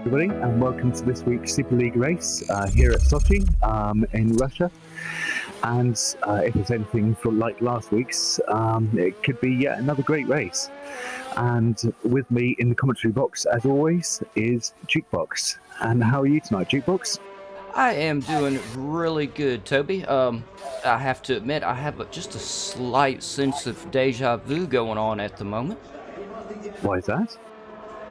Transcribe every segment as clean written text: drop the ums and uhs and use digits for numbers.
Everybody, and welcome to this week's Super League race here at Sochi in Russia. And if it's anything like last week's, it could be yet another great race. And with me in the commentary box, as always, is Jukebox. And how are you tonight, Jukebox? I am doing really good, Toby. I have to admit, I have just a slight sense of deja vu going on at the moment. Why is that?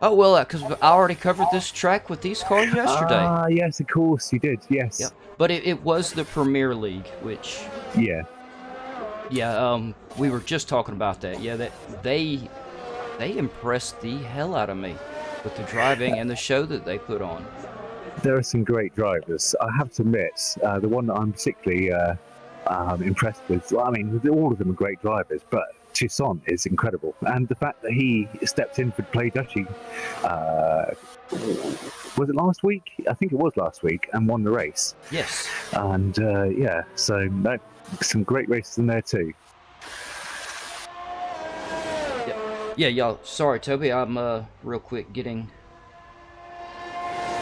Oh, well, because I already covered this track with these cars yesterday. Ah, yes, of course, you did, yes. Yep. But it was the Premier League, which... Yeah. Yeah, we were just talking about that. Yeah, that they impressed the hell out of me with the driving and the show that they put on. There are some great drivers. I have to admit, the one that I'm particularly impressed with, well, I mean, all of them are great drivers, but Toussaint is incredible. And the fact that he stepped in for Play Dutchy, was it last week? I think it was last week, and won the race. Yes. And yeah, so some great races in there too. Yeah, y'all. Sorry, Toby. I'm real quick getting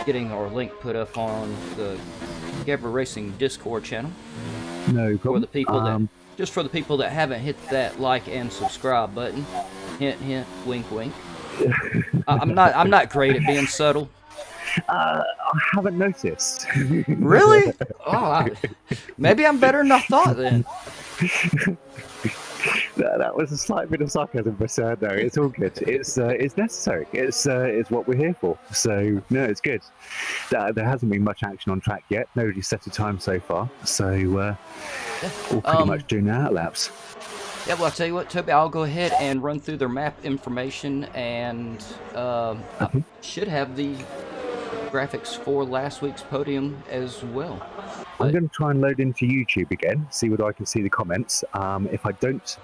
our link put up on the GAVRA Racing Discord channel. No problem. For the people that just for the people that haven't hit that like and subscribe button. Hint, hint, wink, wink. I'm not great at being subtle. I haven't noticed. Really? Oh, maybe I'm better than I thought then. That was a slight bit of sarcasm, but no, it's all good. It's necessary. It's what we're here for. So no, it's good. There hasn't been much action on track yet. Nobody's set a time so far. So we're pretty much doing our laps. Yeah, well, I'll tell you what, Toby, I'll go ahead and run through their map information, and I should have the graphics for last week's podium as well. I'm going to try and load into YouTube again, see whether I can see the comments. If I don't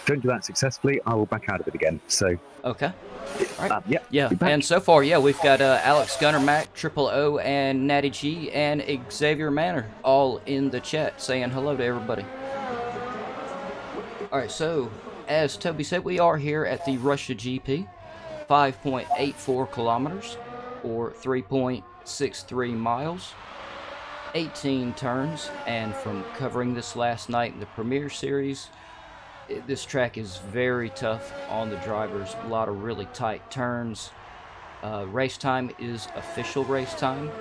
do that successfully, I will back out of it again. So okay, all right. Yeah. And so far, yeah, we've got Alex Gunner, Mac, Triple O, and Natty G, and Xavier Manor all in the chat saying hello to everybody. All right, so as Toby said, we are here at the Russia GP, 5.84 kilometers or 3.63 miles. 18 turns, and from covering this last night in the Premier Series, this track is very tough on the drivers. A lot of really tight turns. Race time is official race time.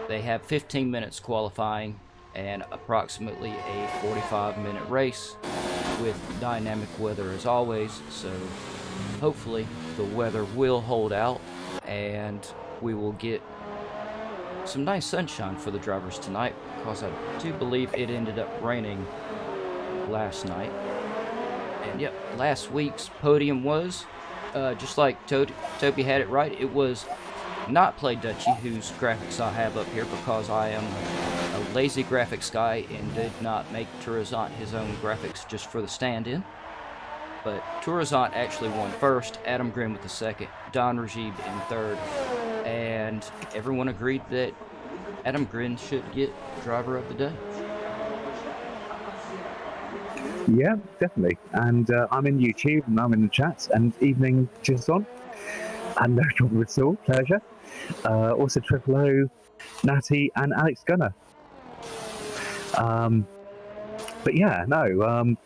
They have 15 minutes qualifying and approximately a 45-minute race with dynamic weather as always, so hopefully the weather will hold out and we will get some nice sunshine for the drivers tonight, because I do believe it ended up raining last night. And yep, last week's podium was, just like Toby had it right, it was not Play Dutchy, whose graphics I have up here, because I am a lazy graphics guy and did not make Toussaint his own graphics just for the stand-in. But Toussaint actually won first, Adam Grimm with the second, Don Rajib in third, and everyone agreed that Adam Grimm should get driver of the day. Yeah, definitely. And I'm in YouTube and I'm in the chat. And evening, Toussaint. And no trouble at all, pleasure. Also Triple O, Natty, and Alex Gunner. But yeah, no.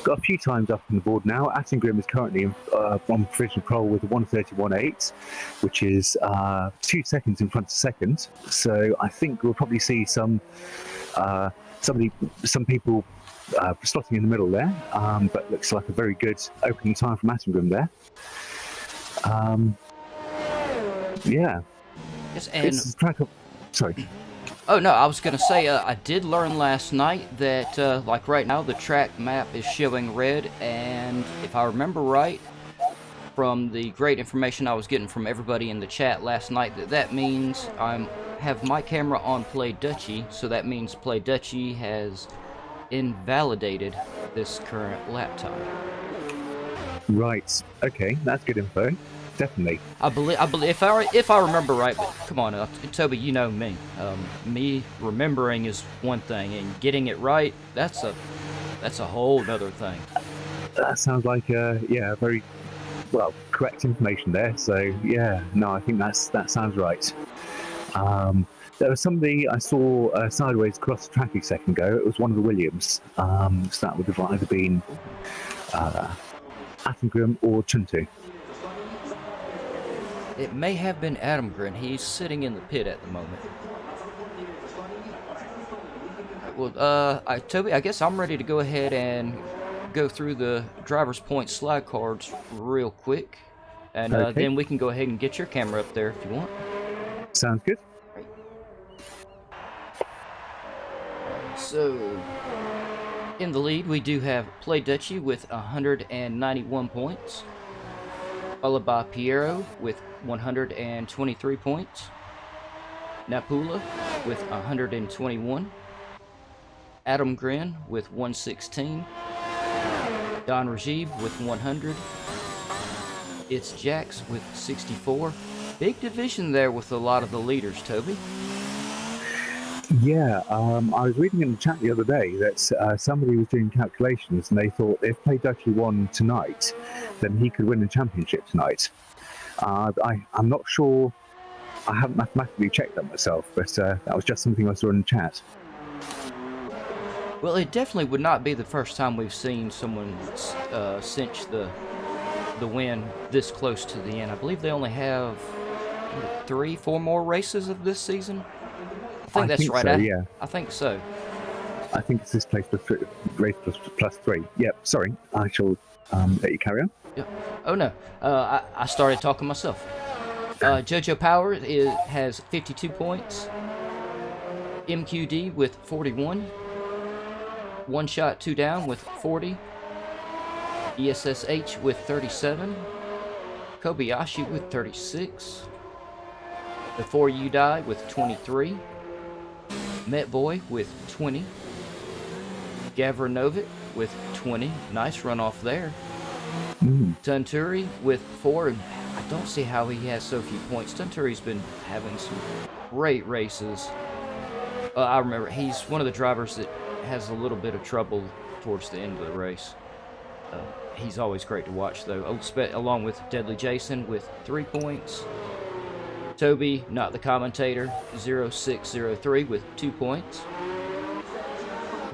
Got a few times up on the board now. Attingrim is currently on provisional pole with a 1:31.8, which is 2 seconds in front of second. So I think we'll probably see some people slotting in the middle there. But looks like a very good opening time from Attingrim there. Yeah. Yes, and this is track of... Sorry. Oh, no, I was going to say, I did learn last night that, like right now, the track map is showing red, and if I remember right, from the great information I was getting from everybody in the chat last night, that means I have my camera on Play Dutchy, so that means Play Dutchy has invalidated this current lap time. Right, okay, that's good info. Definitely. I believe if I remember right, but come on, Toby, you know me. Me remembering is one thing, and getting it right, that's a whole other thing. That sounds like a very correct information there. So yeah, no, I think that sounds right. There was somebody I saw sideways across the track a second ago. It was one of the Williams. So that would have either been Attengrim or Chuntu. It may have been Attengrim. He's sitting in the pit at the moment. Well, Toby, I guess I'm ready to go ahead and go through the driver's point slide cards real quick. And Okay. then we can go ahead and get your camera up there if you want. Sounds good. So, in the lead, we do have Play Dutchie with 191 points, followed by Piero with 123 points, Napula with 121, Adam Grin with 116, Don Rajiv with 100, It's Jax with 64. Big division there with a lot of the leaders, Toby. Yeah, I was reading in the chat the other day that somebody was doing calculations and they thought if Play Dutchie won tonight, then he could win the championship tonight. I'm not sure, I haven't mathematically checked that myself, but that was just something I saw in the chat. Well, it definitely would not be the first time we've seen someone cinch the win this close to the end. I believe they only have 3-4 more races of this season. I think that's right. So, yeah. I think so. I think it's this place race plus 3. Yep, sorry. I shall let you carry on. Yep. Oh no, I started talking myself. Jojo Power has 52 points. MQD with 41. One Shot, Two Down with 40. ESSH with 37. Kobayashi with 36. Before You Die with 23. Met Boy with 20. Gavra Novit with 20. Nice runoff there. Tunturi with 4. And I don't see how he has so few points. Tunturi's been having some great races. I remember he's one of the drivers that has a little bit of trouble towards the end of the race. He's always great to watch, though, along with Deadly Jason with 3 points. Toby, not the commentator, 0603 with 2 points.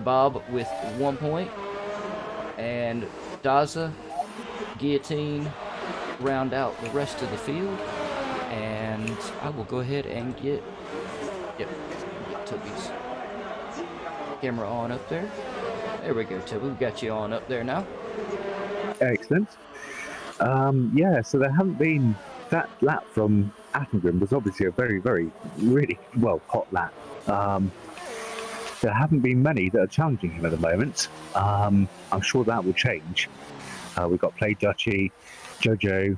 Bob with 1 point. And Daza, Guillotine round out the rest of the field. And I will go ahead and get Toby's camera on up there. There we go, Toby. We've got you on up there now. Excellent. Yeah, so there haven't been... That lap from Attengrim was obviously a very, very, really hot lap. There haven't been many that are challenging him at the moment. I'm sure that will change. We've got Play Dutchie, Jojo,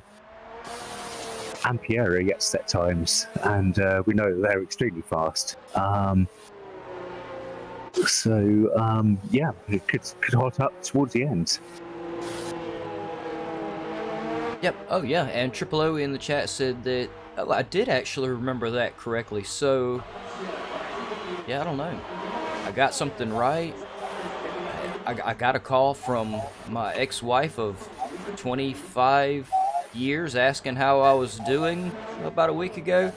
and Piero yet to set times, and we know that they're extremely fast. Yeah, it could hot up towards the end. Yep. Oh, yeah. And Triple O in the chat said that... Oh, I did actually remember that correctly. So, yeah, I don't know. I got something right. I got a call from my ex-wife of 25 years asking how I was doing about a week ago.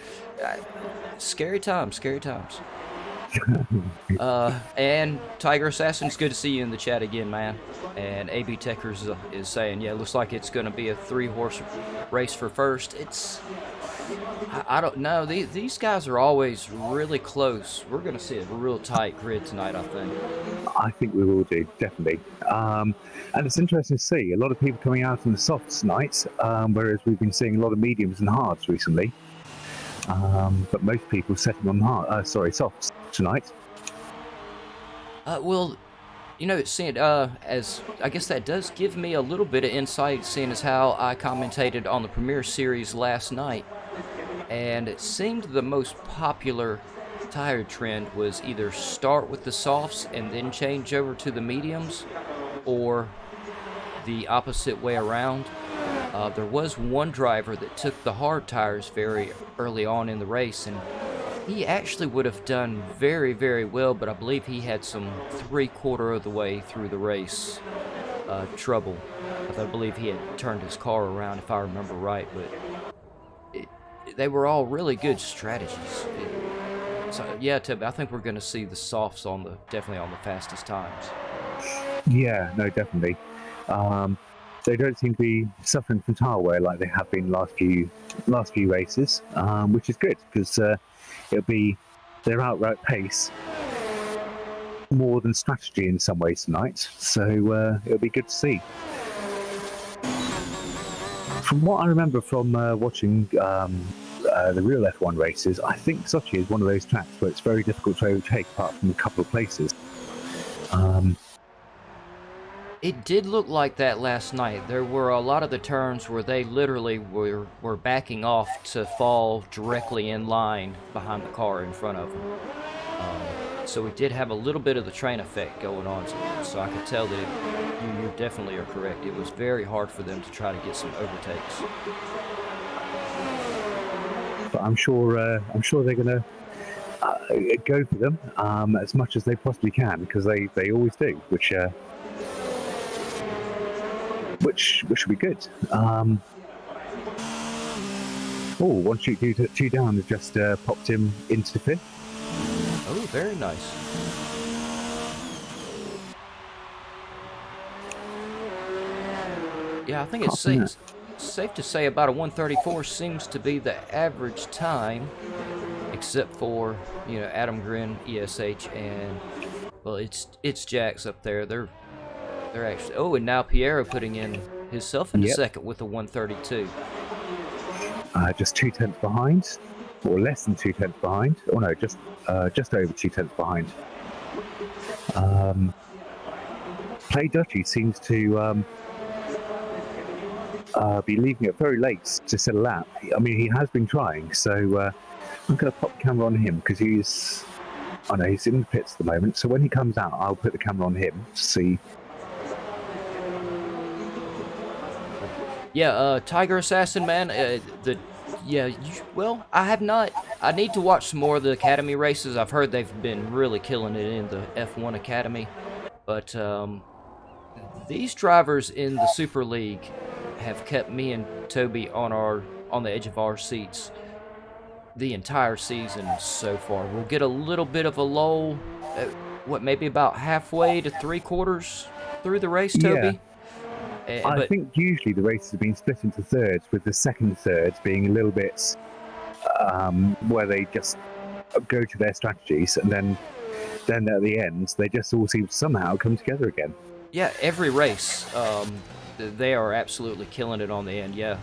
Scary times, scary times. And Tiger Assassin, it's good to see you in the chat again, man. And AB Techers is saying, yeah, it looks like it's going to be a 3-horse race for first. I don't know. These guys are always really close. We're going to see a real tight grid tonight, I think. I think we will do, definitely. And it's interesting to see a lot of people coming out in the softs tonight, whereas we've been seeing a lot of mediums and hards recently. But most people setting on softs tonight. Well, you know, as I guess that does give me a little bit of insight, seeing as how I commentated on the Premier Series last night, and it seemed the most popular tire trend was either start with the softs and then change over to the mediums, or the opposite way around. There was one driver that took the hard tires very early on in the race, and he actually would have done very, very well, but I believe he had some 3/4 of the way through the race trouble. I believe he had turned his car around, if I remember right, but they were all really good strategies. So yeah, Toby, I think we're going to see the softs definitely on the fastest times. Yeah, no, definitely. They don't seem to be suffering from tire wear like they have been last few races, which is good because it'll be their outright pace more than strategy in some ways tonight. So it'll be good to see. From what I remember from watching the real F1 races, I think Sochi is one of those tracks where it's very difficult to overtake apart from a couple of places. It did look like that last night. There were a lot of the turns where they literally were backing off to fall directly in line behind the car in front of them. So we did have a little bit of the train effect going on. So I could tell that you definitely are correct. It was very hard for them to try to get some overtakes. But I'm sure they're going to go for them as much as they possibly can because they always do, which should be good. One shoot, two down has just popped him into fifth. Oh, very nice. Yeah, I think it's safe to say about a 134 seems to be the average time, except for, Adam Grin, ESH, and, well, it's Jax up there. They're actually... Oh, and now Piero putting in himself into second with a 132. Just 2 tenths behind, or less than 2 tenths behind. Oh no, just over 2 tenths behind. Play Dutchy seems to be leaving it very late to set a lap. I mean, he has been trying, so I'm going to pop the camera on him because he's in the pits at the moment. So when he comes out, I'll put the camera on him to see. Yeah, Tiger Assassin, man, I have not. I need to watch some more of the Academy races. I've heard they've been really killing it in the F1 Academy. But these drivers in the Super League have kept me and Toby on the edge of our seats the entire season so far. We'll get a little bit of a lull, maybe about halfway to 3/4 through the race, Toby? Yeah. I think usually the races have been split into thirds, with the second third being a little bit where they just go to their strategies, and then at the end they just all seem to somehow come together again. Yeah, every race, they are absolutely killing it on the end. Yeah,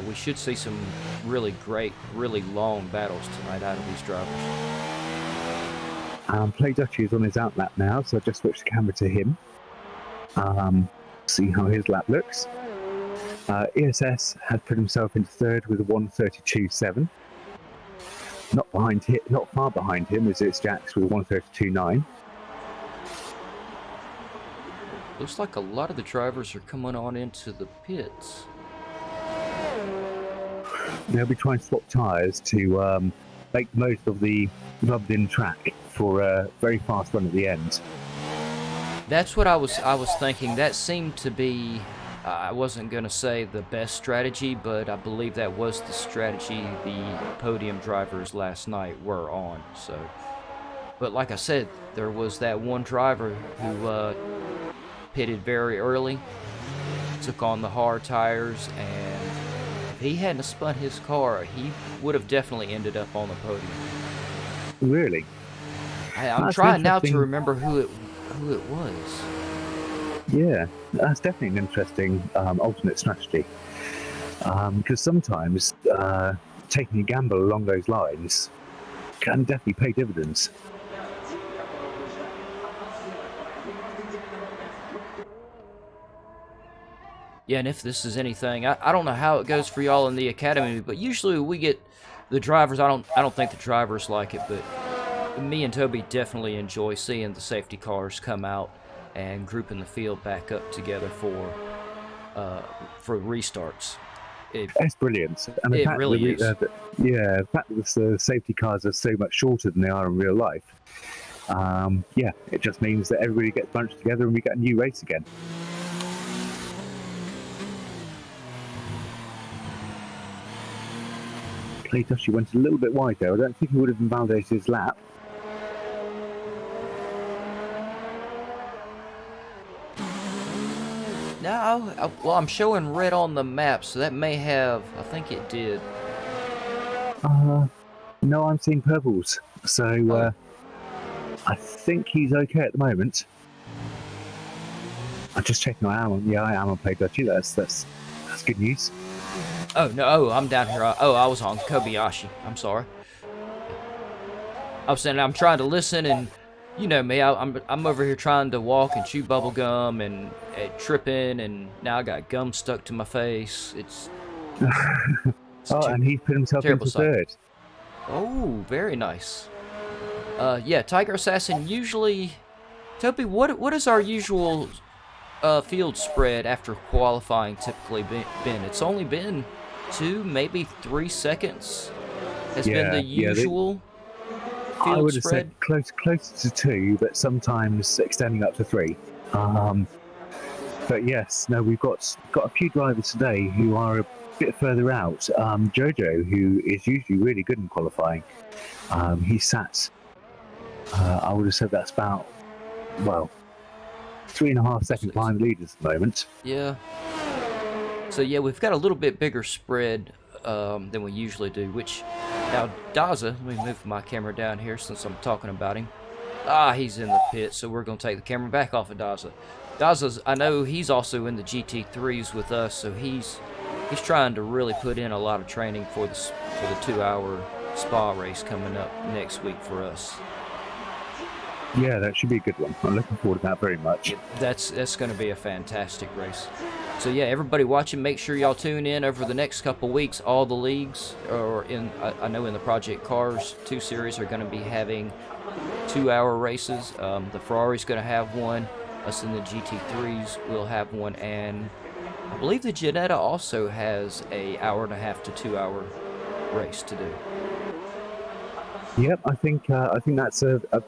we should see some really great, really long battles tonight out of these drivers. Play Dutchy is on his outlap now, so I just switched the camera to him. See how his lap looks. ESS has put himself into third with a 132.7. Not far behind him is it's Jax with a 132.9. Looks like a lot of the drivers are coming on into the pits. They'll be trying to swap tyres to make the most of the rubbed-in track for a very fast run at the end. That's what I was thinking. That seemed to be, I wasn't going to say the best strategy, but I believe that was the strategy the podium drivers last night were on. So, but like I said, there was that one driver who pitted very early, took on the hard tires, and if he hadn't spun his car, he would have definitely ended up on the podium. Really? I'm trying now to remember who it was. Yeah, that's definitely an interesting alternate strategy. Because sometimes taking a gamble along those lines can definitely pay dividends. Yeah, and if this is anything, I don't know how it goes for y'all in the academy, but usually we get the drivers. I don't think the drivers like it, but me and Toby definitely enjoy seeing the safety cars come out and grouping the field back up together for restarts. It's brilliant. And it really is. The fact that the safety cars are so much shorter than they are in real life. It just means that everybody gets bunched together and we get a new race again. Played Dusty went a little bit wide there. I don't think he would have invalidated his lap. No, well, I'm showing red on the map, so that may have. I think it did. No, I'm seeing purples. So I think he's okay at the moment. I'm just checking. I am on Play Dutchy. That's good news. Oh no, I'm down here. I was on Kobayashi. I'm sorry. I was saying I'm trying to listen, and you know me, I'm over here trying to walk and chew bubble gum and tripping, and now I got gum stuck to my face. It's and he put himself into third. Oh, very nice. Yeah, Tiger Assassin. Usually, Toby, what is our usual field spread after qualifying typically been? It's only been 2, maybe 3 seconds. Has been the usual. I would have said closer to 2, but sometimes extending up to 3. But yes, no, we've got a few drivers today who are a bit further out. Jojo, who is usually really good in qualifying, he sat. I would have said that's about 3.5 seconds behind the leaders at the moment. Yeah. So yeah, we've got a little bit bigger spread than we usually do, which now Daza, let me move my camera down here since I'm talking about him. He's in the pit, so we're going to take the camera back off of Daza. Daza's, I know he's also in the GT3s with us, so he's trying to really put in a lot of training for the 2-hour Spa race coming up next week for us. Yeah, that should be a good one. I'm looking forward to that very much. Yeah, that's going to be a fantastic race. So yeah, everybody watching, make sure y'all tune in over the next couple weeks. All the leagues, I know in the Project Cars 2 series are going to be having 2-hour races. The Ferrari's going to have one. Us in the GT3s will have one, and I believe the Ginetta also has a 1.5 to 2-hour race to do. Yep, I think that's a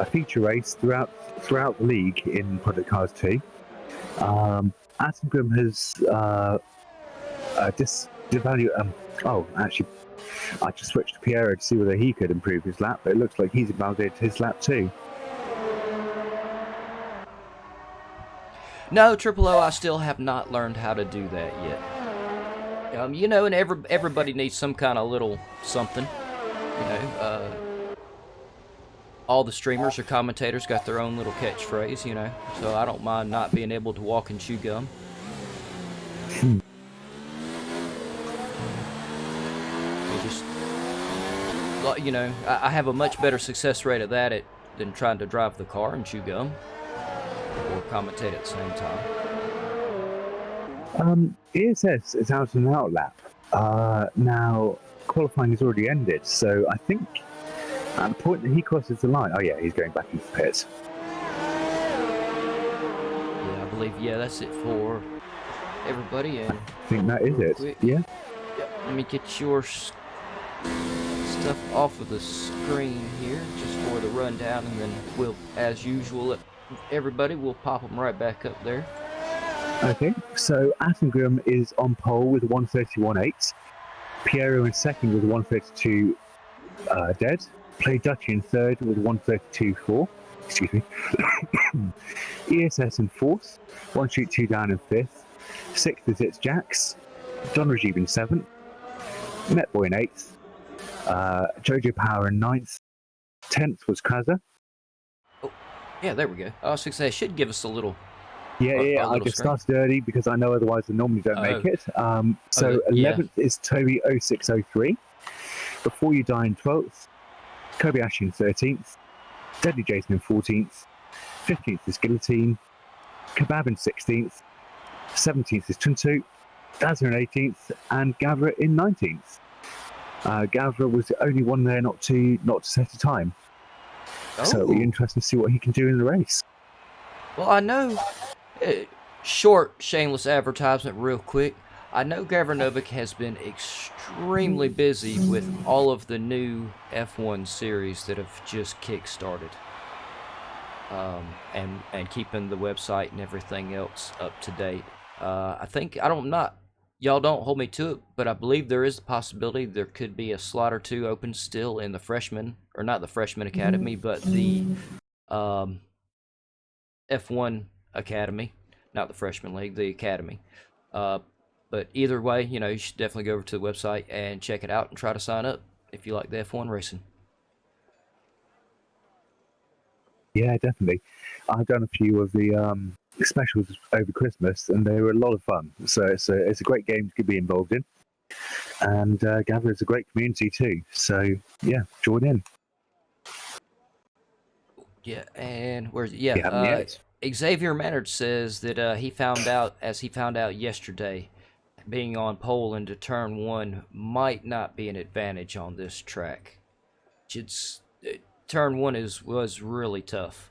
feature race throughout the league in Project Cars 2. Attenborough has actually, I just switched to Piero to see whether he could improve his lap, but it looks like he's invalidated his lap too. No, Triple O, I still have not learned how to do that yet. You know, and everybody needs some kind of little something. You know, all the streamers or commentators got their own little catchphrase, you know, so I don't mind not being able to walk and chew gum. You know, I have a much better success rate at that than trying to drive the car and chew gum or commentate at the same time. ESS is out and out lap. Now, qualifying has already ended, so I think at the point that he crosses the line, he's going back into the pit. Yeah, I believe, that's it for everybody. And I think that is it. Quick. Yeah. Yep. Let me get your stuff off of the screen here, just for the rundown, and then we'll, as usual, everybody, we'll pop them right back up there. Okay, so Attenborough is on pole with a 131.8. Piero in second with a 132 dead. Play Dutchy in third with a 132.4. Excuse me. ESS in fourth. 1 Shoot 2 Down in fifth. Sixth is It's Jax. Don Rajiv in seventh. Netboy in eighth. Jojo Power in ninth. 10th was Kaza. Oh, yeah, there we go. I was going to say, it should give us a little. I just started early because I know otherwise I normally don't make it. So 11th is Toby 0603. Before You Die in 12th. Kobayashi in 13th. Deadly Jason in 14th. 15th is Guillotine. Kebab in 16th. 17th is Tuntu. Dazza in 18th. And Gavra in 19th. Gavra was the only one there not to set a time. So it'll be interesting to see what he can do in the race. Well, I know, short shameless advertisement real quick, I know Gavranovic has been extremely busy with all of the new F1 series that have just kick-started. And keeping the website and everything else up to date. y'all don't hold me to it, but I believe there is a possibility there could be a slot or two open still in the freshman, or not the freshman academy, but the F1 academy, not the freshman league, the academy. But either way, you know, you should definitely go over to the website and check it out and try to sign up if you like the F1 racing. Yeah, definitely. I've done a few of the specials over Christmas, and they were a lot of fun. So it's a great game to be involved in, and GAVRA is a great community too. So yeah, join in. Yeah, and where's You haven't yet. Xavier Mannard says that he found out yesterday, being on pole into turn 1 might not be an advantage on this track. Turn 1 was really tough.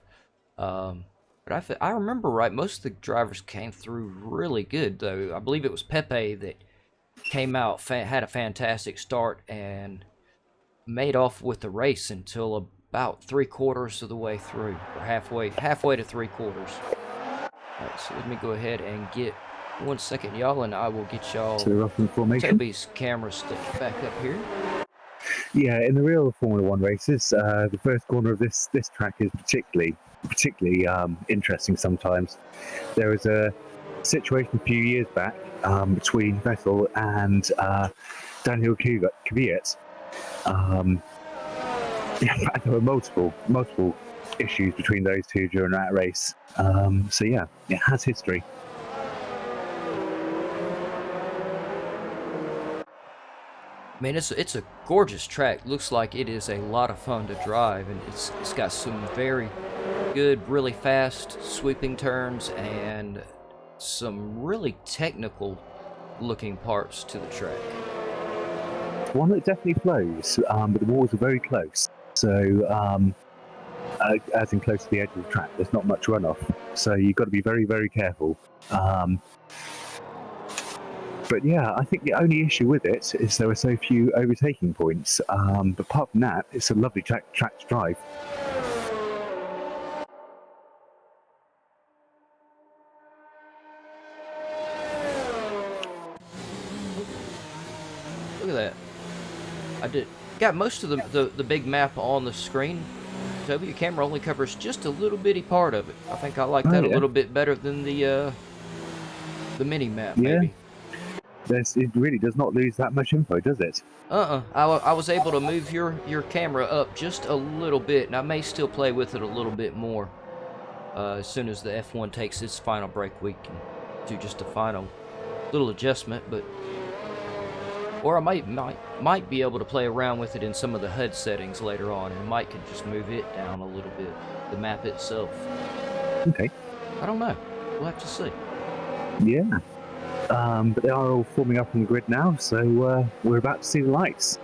But I remember right, most of the drivers came through really good, though. I believe it was Pepe that came out, had a fantastic start, and made off with the race until about 3/4 of the way through, or halfway to 3/4. Alright, so let me go ahead and get 1 second, y'all, and I will get y'all Toby's camera stuck back up here. Yeah, in the real Formula One races, the first corner of this track is particularly interesting. Sometimes there was a situation a few years back between Vettel and Daniel Kvyat. There were multiple issues between those two during that race. So yeah, it has history. I mean, it's a gorgeous track. Looks like it is a lot of fun to drive, and it's got some very good, really fast sweeping turns and some really technical looking parts to the track. One that definitely flows, but the walls are very close. So, as in close to the edge of the track, there's not much runoff. So you've got to be very, very careful. But yeah, I think the only issue with it is there are so few overtaking points. But apart from that, it's a lovely track to drive. Look at that. I got most of the big map on the screen. Toby, your camera only covers just a little bitty part of it. I think I like that a little bit better than the mini map, maybe. It really does not lose that much info, does it? I was able to move your camera up just a little bit, and I may still play with it a little bit more. As soon as the F1 takes its final break, we can do just a final little adjustment, but or I might be able to play around with it in some of the HUD settings later on, and Mike could just move it down a little bit, the map itself. Okay. I don't know. We'll have to see. Yeah. But they are all forming up on the grid now, so we're about to see the lights.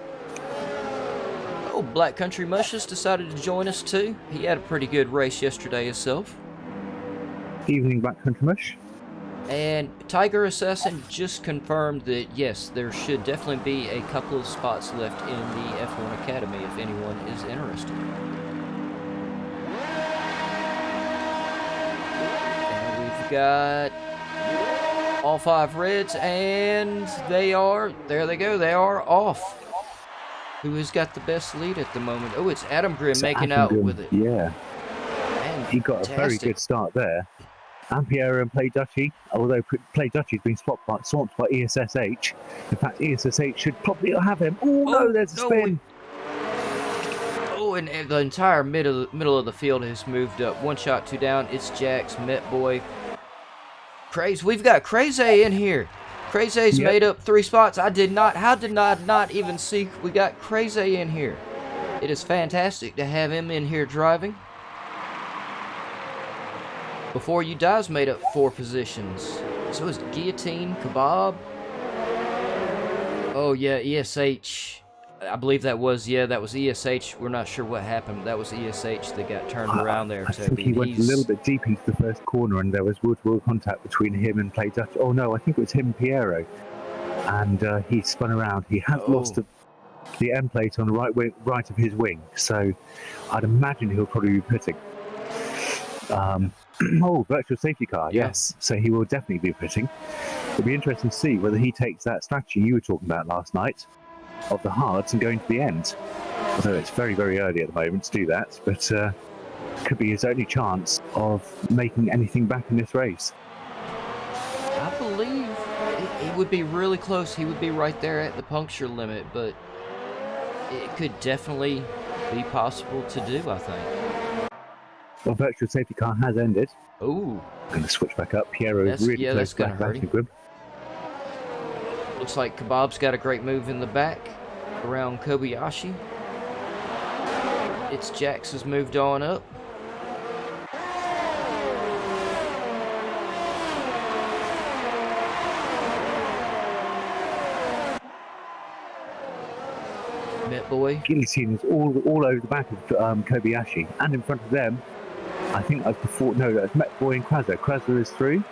Oh, Black Country Mush has decided to join us too. He had a pretty good race yesterday himself. Evening, Black Country Mush. And Tiger Assassin just confirmed that, yes, there should definitely be a couple of spots left in the F1 Academy if anyone is interested. And we've got all 5 reds, and there they go, they are off. Who has got the best lead at the moment? Oh, it's Adam Grimm making out with it. Yeah. Man, he got a very good start there. Ampiero and Play Dutchy, although Play Dutchy's been swamped by ESSH. In fact, ESSH should probably have him. Oh no, there's a spin. And the entire middle of the field has moved up. 1 shot, 2 down. It's Jax, Met Boy. Craze, we've got Crazy in here. Crazy's made up 3 spots. How did I not even see we got Crazy in here? It is fantastic to have him in here driving. Before You Die's made up 4 positions. So is Guillotine, Kebab. Oh yeah, ESH. I believe that was ESH. We're not sure what happened. That was ESH that got turned around there. I think he went a little bit deep into the first corner, and there was wall-to-wall contact between him and Play Dutch. Oh no, I think it was him and Piero. And he spun around. He has lost the end plate on the right of his wing, so I'd imagine he'll probably be pitting. Oh, virtual safety car, Yeah. yes. So he will definitely be pitting. It'll be interesting to see whether he takes that strategy you were talking about last night of the hards and going to the end. Although it's very, very early at the moment to do that, but could be his only chance of making anything back in this race. I believe it would be really close. He would be right there at the puncture limit, but it could definitely be possible to do, I think. Well, virtual safety car has ended. Ooh. Going to switch back up. Piero is really close to back of him. Looks like Kebab's got a great move in the back around Kobayashi. It's Jax has moved on up. Met Boy. Guillotine is all over the back of Kobayashi, and in front of them, I think that's before. No, that's Met Boy and Krasser. Krasser is through.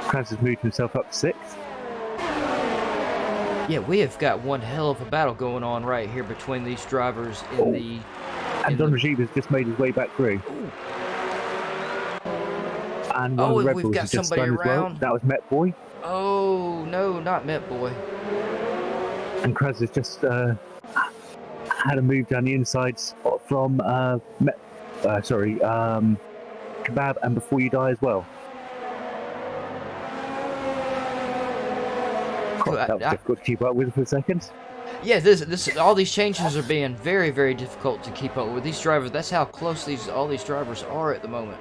Krasser's moved himself up to 6th. Yeah, we have got one hell of a battle going on right here between these drivers in the. And Don Rajiv has just made his way back through. Ooh. And one of the Red Bulls has just spun as well. That was Met Boy. Oh no, not Met Boy. And Krasser's just had a move down the insides from Kebab and Before You Die as well. That was difficult to keep up with for a second. Yeah, this all these changes are being very, very difficult to keep up with. These drivers, that's how close all these drivers are at the moment.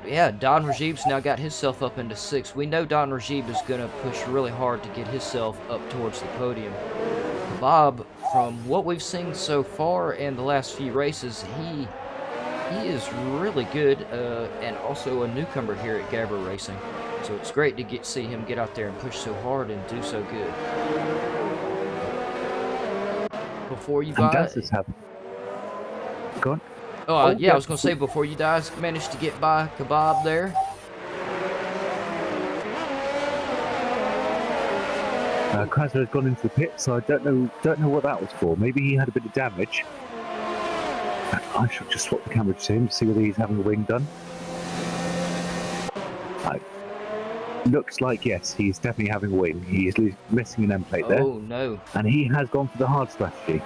Yeah, Don Rajib's now got himself up into 6th. We know Don Rajib is going to push really hard to get himself up towards the podium. Bob, from what we've seen so far in the last few races, he is really good and also a newcomer here at GAVRA Racing. So it's great to see him get out there and push so hard and do so good. Before you buy... Go on. Oh, yeah, I was going to say, before you guys managed to get by Kebab there. Krasser has gone into the pit, so I don't know what that was for. Maybe he had a bit of damage. I should just swap the camera to him to see whether he's having a wing done. Looks like, yes, he's definitely having a wing. He is missing an end plate there. Oh, no. And he has gone for the hard strategy.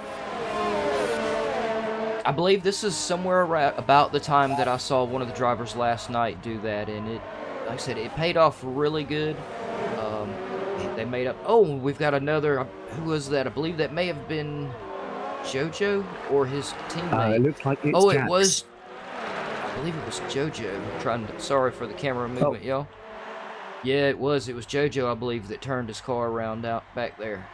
I believe this is somewhere about the time that I saw one of the drivers last night do that, and it, like I said, it paid off really good. They made up. Oh, we've got another. Who was that? I believe that may have been JoJo or his teammate. It looks like it's Jax. It was. I believe it was JoJo. Sorry for the camera movement, y'all. Yeah, it was. It was JoJo, I believe, that turned his car around out back there.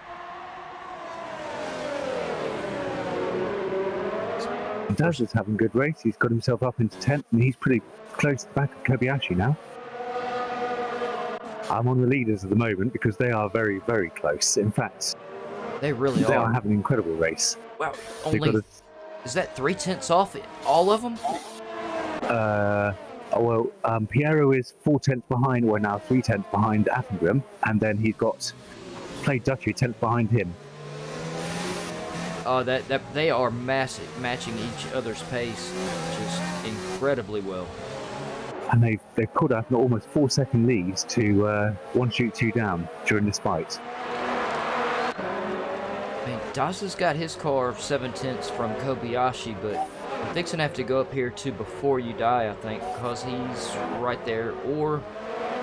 Daz is having a good race. He's got himself up into 10th, and he's pretty close to the back of Kobayashi now. I'm on the leaders at the moment because they are very, very close. In fact, they really are. They are having an incredible race. Wow, is that 3/10 off all of them? Piero is 4/10 behind, or now 3/10 behind Attengrim, and then he's got Play Dutchy 10th behind him. Oh, that they are matching each other's pace just incredibly well. And they've pulled up an almost 4-second leads to 1 shoot 2 down during this fight. I mean, Daza's got his car 7/10 from Kobayashi, but I'm fixing to have to go up here to Before You Die, I think, because he's right there. Or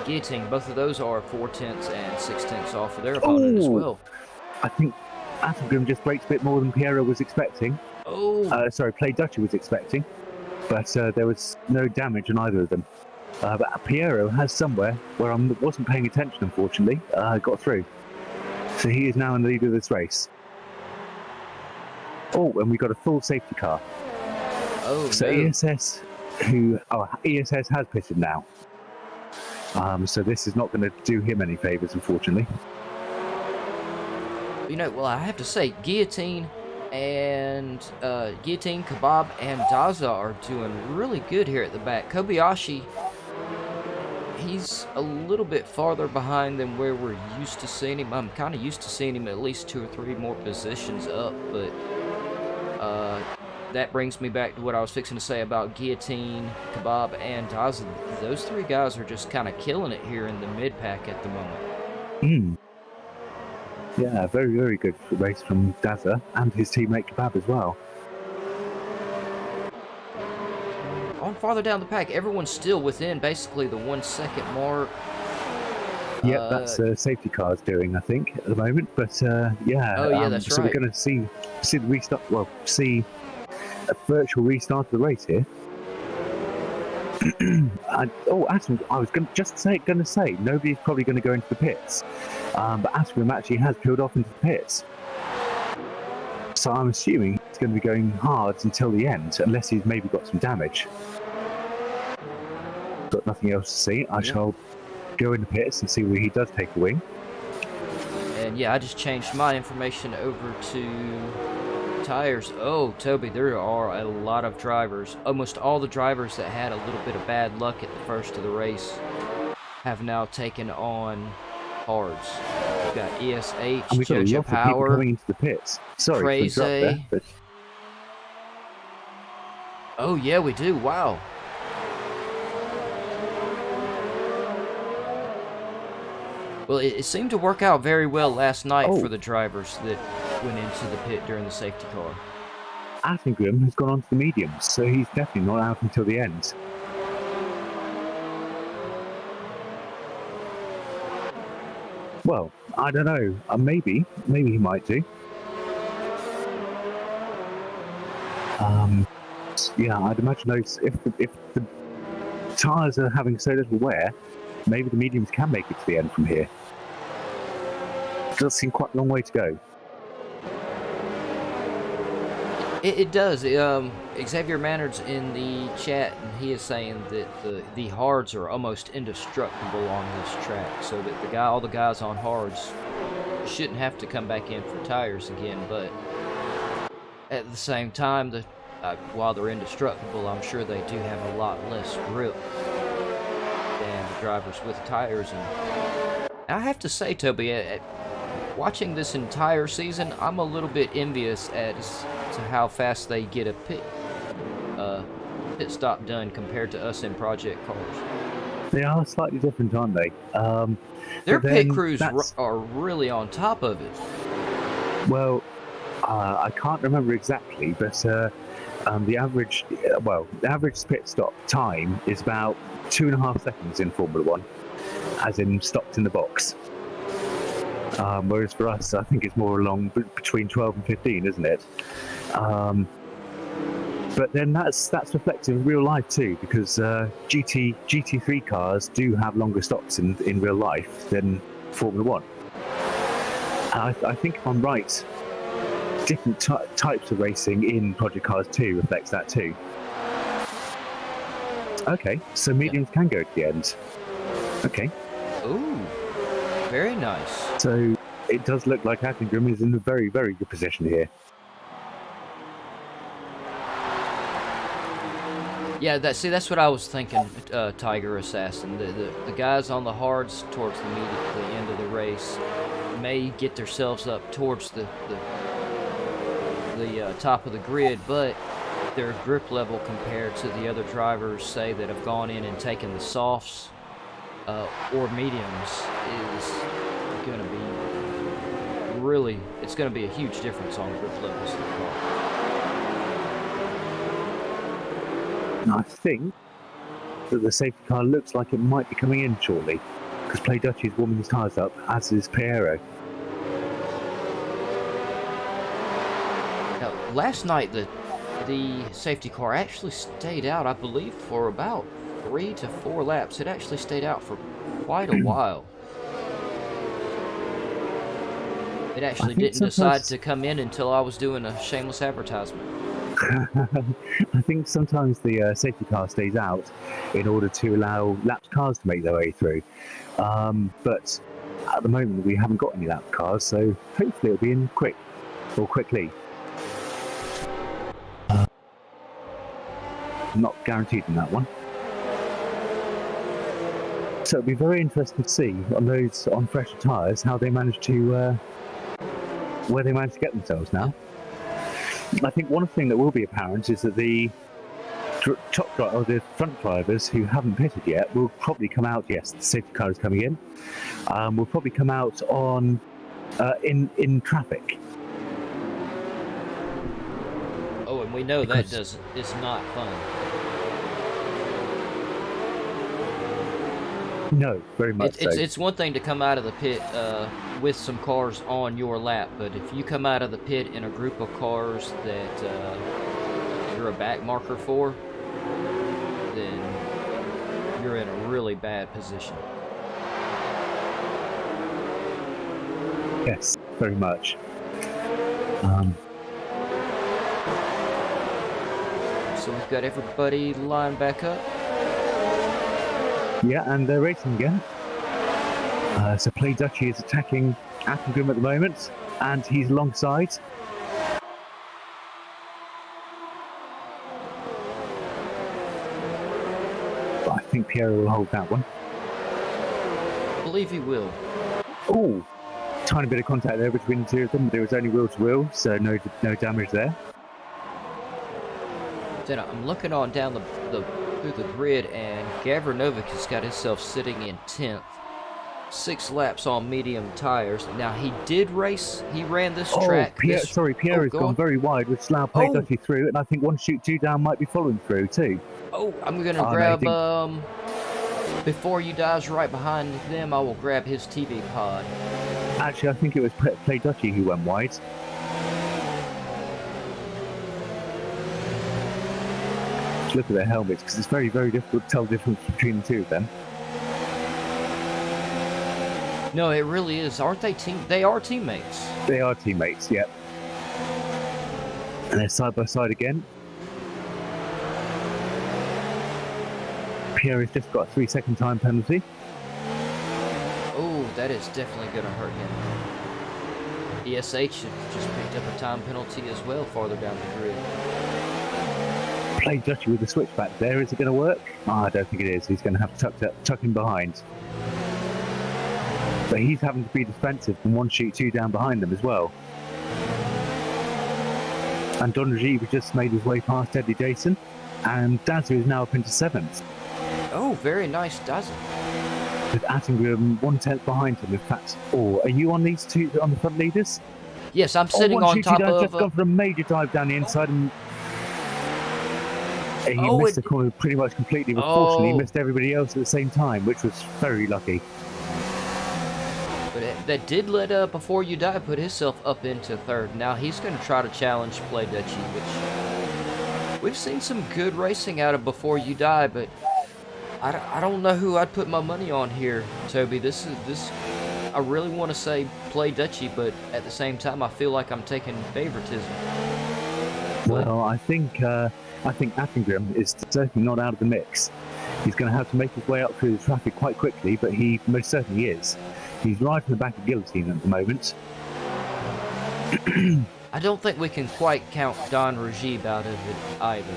Guillotine, both of those are 4/10 and 6/10 off of their opponent as well. I think Attengrim just braked a bit more than Piero was expecting. Play Dutchy was expecting. But there was no damage on either of them. But Piero has somewhere where I wasn't paying attention, unfortunately, got through. So he is now in the lead of this race. Oh, and we got a full safety car. Oh, so no. ESS has pitted now. So this is not going to do him any favours, unfortunately. You know, well, I have to say, Guillotine, Kebab, and Daza are doing really good here at the back. Kobayashi, he's a little bit farther behind than where we're used to seeing him. I'm kind of used to seeing him at least 2 or 3 more positions up, but that brings me back to what I was fixing to say about Guillotine, Kebab, and Daza. Those three guys are just kind of killing it here in the mid-pack at the moment. Yeah, very, very good race from Daza and his teammate Kebab as well. On farther down the pack, everyone's still within basically the 1 second mark. Yeah, that's safety cars doing, I think, at the moment. But yeah, oh yeah, that's so right. we're going to see the restart. Well, see a virtual restart of the race here. Adam, I was going to say nobody's probably going to go into the pits, but Adam actually has peeled off into the pits. So I'm assuming it's going to be going hard until the end, unless he's maybe got some damage. Got nothing else to see. I shall go in the pits and see where he does take a wing. And yeah, I just changed my information over to tires. Oh, Toby, there are a lot of drivers. Almost all the drivers that had a little bit of bad luck at the first of the race have now taken on hards. We've got ESH, and we've got a lot of people coming into the pits. Sorry Crazy. for the drop there, but... Oh yeah, we do. Wow. Well, it seemed to work out very well last night for the drivers that went into the pit during the safety car. Attingham has gone on to the mediums, so he's definitely not out until the end. Well, I don't know. Maybe he might do. Yeah, I'd imagine those. If the tyres are having so little wear, maybe the mediums can make it to the end from here. It does seem quite a long way to go. It does. Xavier Maynard's in the chat, and he is saying that the hards are almost indestructible on this track, so that all the guys on hards shouldn't have to come back in for tires again. But at the same time, while they're indestructible, I'm sure they do have a lot less grip than the drivers with tires. And I have to say, Toby, watching this entire season, I'm a little bit envious as to how fast they get a pit stop done compared to us in project cars. They are slightly different, aren't they? Their pit crews are really on top of it. Well, I can't remember exactly, but the average pit stop time is about 2.5 seconds in Formula One, as in stopped in the box. Whereas for us, I think it's more along between 12 and 15, isn't it? But then that's reflective in real life too, because GT3 cars do have longer stops in real life than Formula One. And I think if I'm right, different types of racing in Project Cars 2 reflects that too. Okay, so mediums can go to the end. Okay. Ooh, very nice. So it does look like Attingham is in a very, very good position here. Yeah, that's what I was thinking, Tiger Assassin. The guys on the hards towards the end of the race may get themselves up towards the top of the grid, but their grip level compared to the other drivers, say, that have gone in and taken the softs or mediums, is going to be really, it's going to be a huge difference on grip levels of the car. I think that the safety car looks like it might be coming in shortly, because Play Dutchy is warming his tyres up, as is Piero. Now, last night the safety car actually stayed out, I believe, for about 3 to 4 laps. It actually stayed out for quite a while. It actually didn't decide to come in until I was doing a shameless advertisement. I think sometimes the safety car stays out in order to allow lapped cars to make their way through. But at the moment we haven't got any lapped cars, so hopefully it'll be in quickly. Not guaranteed in that one. So it'll be very interesting to see on those on fresher tyres how they manage to where they manage to get themselves now. I think one thing that will be apparent is that the the front drivers who haven't pitted yet will probably come out. Yes, the safety car is coming in. Will probably come out on in traffic. Oh, and we know that is not fun. No, very much so. It's one thing to come out of the pit with some cars on your lap, but if you come out of the pit in a group of cars that you're a back marker for, then you're in a really bad position. Yes, very much. So we've got everybody lined back up. Yeah, and they're racing again. So Play Duchy is attacking Attengrim at the moment, and he's alongside. But I think Piero will hold that one. I believe he will. Oh, tiny bit of contact there between the two of them. There was only wheel to wheel, so no damage there. Then I'm looking on down through the grid, and GAVRA has got himself sitting in 10th. 6 laps on medium tires. Now he did race. He ran this track. Piero's gone very wide, which allowed Play Duchy through, and I think 1 Shoot 2 Down might be following through too. Oh, I'm gonna grab Before You Die's right behind them. I will grab his TV pod. Actually, I think it was Play Duchy who went wide. Look at their helmets, because it's very, very difficult to tell the difference between the two of them. No, it really is. Aren't they They are teammates. They are teammates, yep. And they're side by side again. Pierre's just got a 3-second time penalty. Oh, that is definitely going to hurt him. ESH just picked up a time penalty as well farther down the grid. Play Duchy with the switchback there. Is it going to work? Oh, I don't think it is. He's going to have to tuck him behind. But he's having to be defensive and 1 Shoot 2 Down behind them as well. And Don Rajiv just made his way past Eddie Jason, and Dazu is now up into 7th. Oh, very nice, Dazu. With Attengrim 1/10 behind him. In fact, are you on these two on the front leaders? Yes, I'm sitting on top of. Just gone for a major dive down the inside and. He missed the corner pretty much completely, but fortunately he missed everybody else at the same time, which was very lucky. But that did let Before You Die put himself up into 3rd. Now he's going to try to challenge Play Duchy, which we've seen some good racing out of Before You Die, but I don't know who I'd put my money on here, Toby. This I really want to say Play Duchy, but at the same time I feel like I'm taking favoritism. Well, I think Attengrim is certainly not out of the mix. He's going to have to make his way up through the traffic quite quickly, but he most certainly is. He's right in the back of Guillotine at the moment. I don't think we can quite count Don Rajiv out of it either.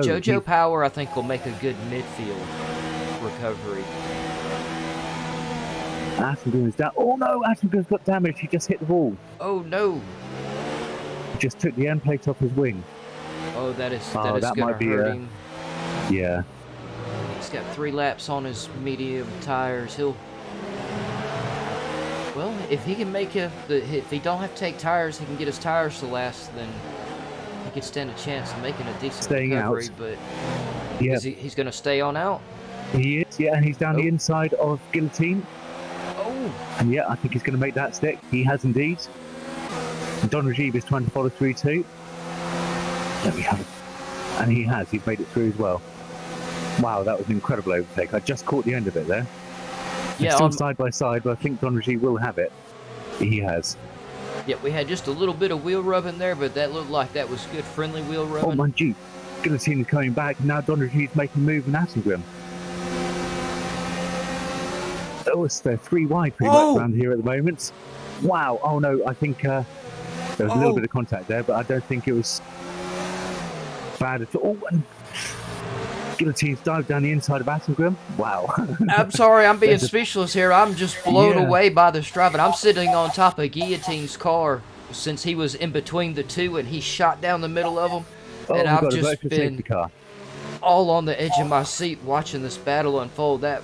Jojo Power, I think, will make a good midfield recovery. Attengrim is down. Oh no, Attengrim's got damage. He just hit the wall. Oh no. He just took the end plate off his wing. Oh, that is going to hurt him. Yeah. He's got 3 laps on his medium tires. Well, if he can make if he don't have to take tires, he can get his tires to last, then he could stand a chance of making a decent recovery. But yeah, he's going to stay on out. He is, yeah, and he's down the inside of Guillotine. Oh. And yeah, I think he's going to make that stick. He has indeed. And Don Rajiv is trying to follow through too. There we have it. And he has. He's made it through as well. Wow, that was an incredible overtake. I just caught the end of it there. Yeah, still side by side, but I think Don Rajiv will have it. He has. Yeah, we had just a little bit of wheel rubbing there, but that looked like that was good, friendly wheel rubbing. Oh my gee. Guillotine is coming back, and now Don Rajiv's making a move in Attengrim. Oh, it's 3 wide pretty much around here at the moment. Wow. Oh no, I think there was a little bit of contact there, but I don't think it was bad at all. And Guillotine's dived down the inside of Attengrim. Wow. I'm sorry, I'm being speechless here. I'm just blown away by this driving. I'm sitting on top of Guillotine's car since he was in between the two and he shot down the middle of them. Oh And my I've God, a just virtual been safety car. all on the edge of my seat watching this battle unfold. I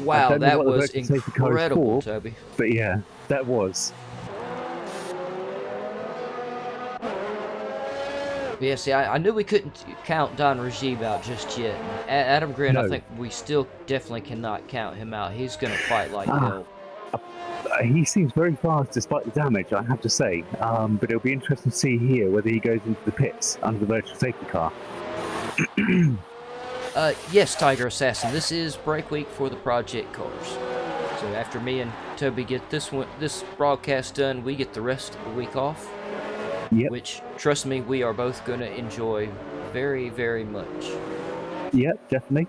Wow, don't know that what the was virtual safety car is incredible, for, Toby. but yeah, that was. But yeah, see, I knew we couldn't count Don Rajib out just yet. Adam Grant, I No. think we still definitely cannot count him out. He's going to fight like hell. He seems very fast despite the damage, I have to say. But it'll be interesting to see here whether he goes into the pits under the virtual safety car. Yes, Tiger Assassin, this is break week for the Project Cars. So after me and Toby get this broadcast done, we get the rest of the week off. Yep. Which, trust me, we are both going to enjoy very, very much. Yep, definitely.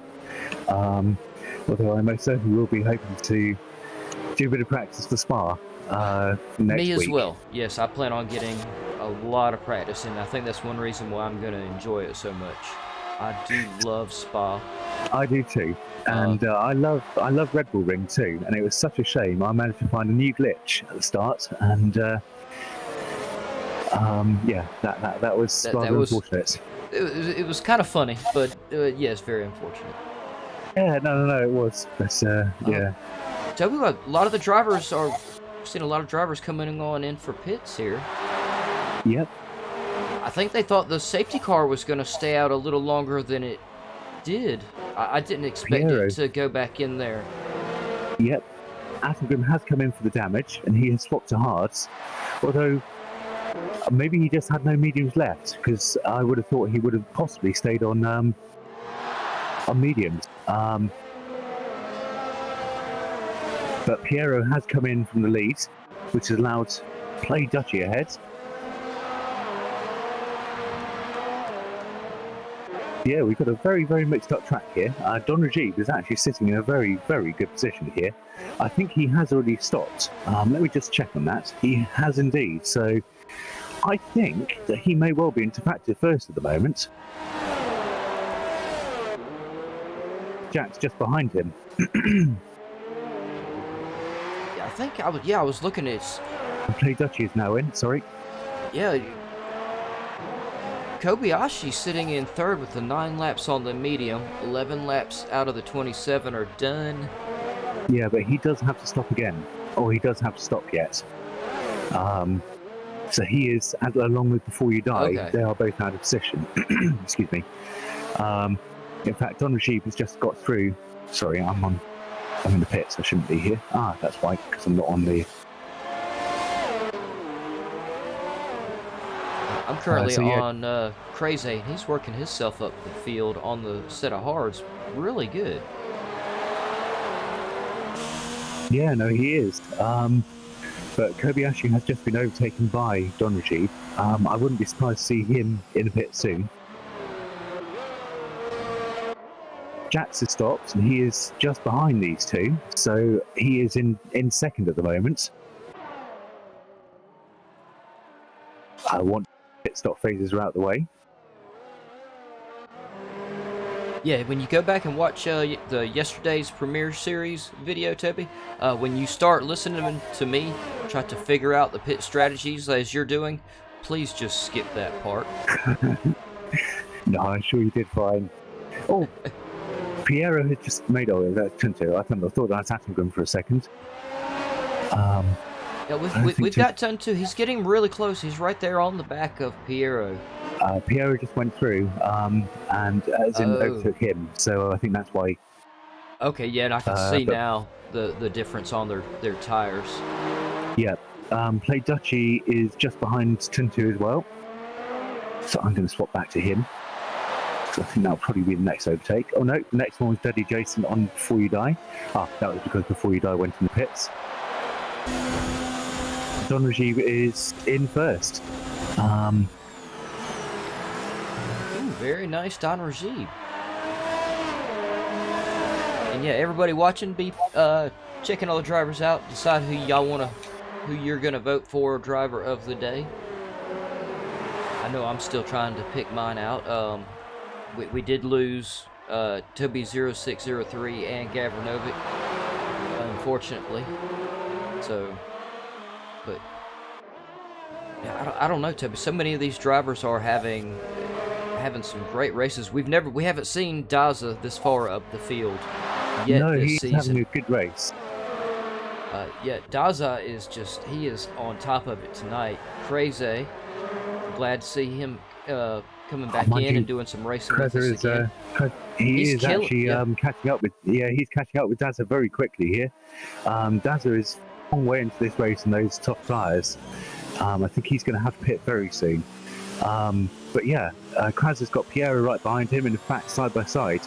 Although I most certainly will be hoping to do a bit of practice for Spa next week. Me as well. Yes, I plan on getting a lot of practice, and I think that's one reason why I'm going to enjoy it so much. I do love Spa. I do too, and I love Red Bull Ring too. And it was such a shame I managed to find a new glitch at the start, and yeah, that was rather unfortunate. It was kind of funny, but yes, very unfortunate. Yeah, no, it was. But yeah. Toby, a lot of the drivers are seeing a lot of drivers coming on in for pits here. Yep. I think they thought the safety car was going to stay out a little longer than it did. I didn't expect it to go back in there. Yep. Attengrim has come in for the damage, and he has swapped to hards. Although, maybe he just had no mediums left, because I would have thought he would have possibly stayed on mediums. But Piero has come in from the lead, which has allowed Play Dutchy ahead. Yeah, we've got a very, very mixed up track here. Don Rajib is actually sitting in a very, very good position here. I think he has already stopped. Let me just check on that. He has indeed. So I think that he may well be into factor first at the moment. Jack's just behind him. I think I was looking at Play Dutchy is now in, sorry. Yeah, Kobayashi sitting in third with the 9 laps on the medium. 11 laps out of the 27 are done. Yeah, but he does have to stop again. Or he does have to stop yet. So he is, along with Before You Die, Okay. They are both out of position. Excuse me. In fact, Don Rajib has just got through. Sorry, I'm in the pits. I shouldn't be here. That's why, because I'm not on the... I'm currently on Crazy, and he's working himself up the field on the set of hards. Really good. Yeah, no, he is. But Kobayashi has just been overtaken by Don Rajib. I wouldn't be surprised to see him in a pit soon. Jax has stopped, and he is just behind these two, so he is in second at the moment. I want pit stop phases are out the way. Yeah, when you go back and watch the yesterday's Premiere Series video, Toby, when you start listening to me try to figure out the pit strategies as you're doing, please just skip that part. No, I'm sure you did fine. Oh, Piero had just made that Tunto. I thought that was Attengrim for a second. Yeah, we've got Tunto. He's getting really close. He's right there on the back of Piero. Piero just went through and as in overtook him, so I think that's why. Okay, yeah, and I can see now the difference on their tires. Yeah, Play Dutchy is just behind Tuntu as well, so I'm going to swap back to him. So I think that'll probably be the next overtake. Oh no, the next one was Daddy Jason on Before You Die. That was because Before You Die went in the pits. Don Rajib is in first. Very nice, Don Rajib. And yeah, everybody watching, be checking all the drivers out. Decide who you're gonna vote for driver of the day. I know I'm still trying to pick mine out. We did lose Toby0603 and Gavranovic, unfortunately. So, but Yeah, I don't know, Toby. So many of these drivers are having some great races. We haven't seen Daza this far up the field yet No, this he's season. having a good race. Yet Daza is he is on top of it tonight. Crazy. Glad to see him coming back in and doing some racing with us again. He's actually catching up with Daza very quickly here. Daza is a long way into this race in those tough tyres. I think he's going to have to pit very soon. But yeah, Kraz has got Piero right behind him, in fact, side by side.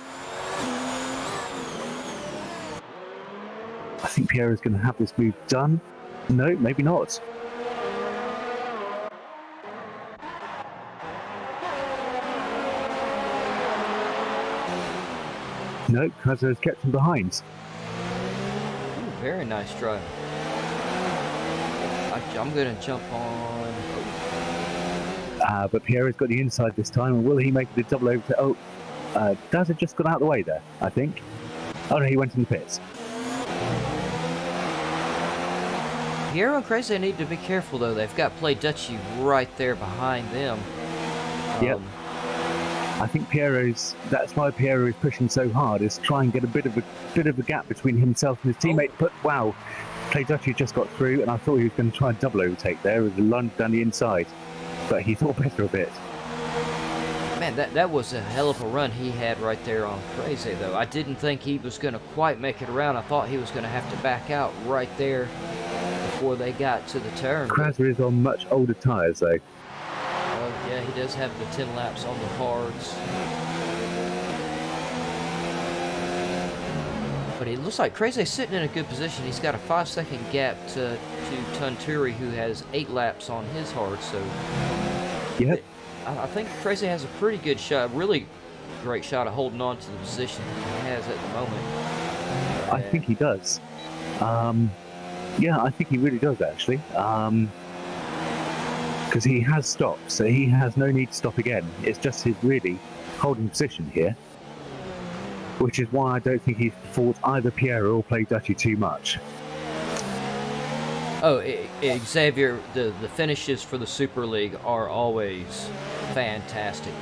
I think Piero's going to have this move done. No, maybe not. No, Kraz has kept him behind. Ooh, very nice drive. I'm going to jump on. But Piero's got the inside this time, and will he make it a double over? Oh, Daza just got out of the way there, I think. Oh no, he went in the pits. Piero and Crazy need to be careful though. They've got Play Dutchy right there behind them. Yep. I think that's why Piero is pushing so hard, is try and get a bit of a gap between himself and his teammate. But wow, Play Dutchy just got through, and I thought he was going to try and double overtake there with a lunge down the inside. But he thought better of it. Man, that was a hell of a run he had right there on Crazy, though. I didn't think he was going to quite make it around. I thought he was going to have to back out right there before they got to the turn. Krasner is on much older tyres, though. Oh, yeah, he does have the 10 laps on the hards. But it looks like Crazy's sitting in a good position. He's got a 5-second gap to Tunturi, who has 8 laps on his hard, so... Yep. I think Crazy has a pretty good shot, really great shot at holding on to the position he has at the moment. I think he does. Yeah, I think he really does, actually. Because he has stopped, so he has no need to stop again. It's just his really holding position here. Which is why I don't think he's fought either Piero or Play Dutchy too much. Oh, Xavier, the finishes for the Super League are always fantastic.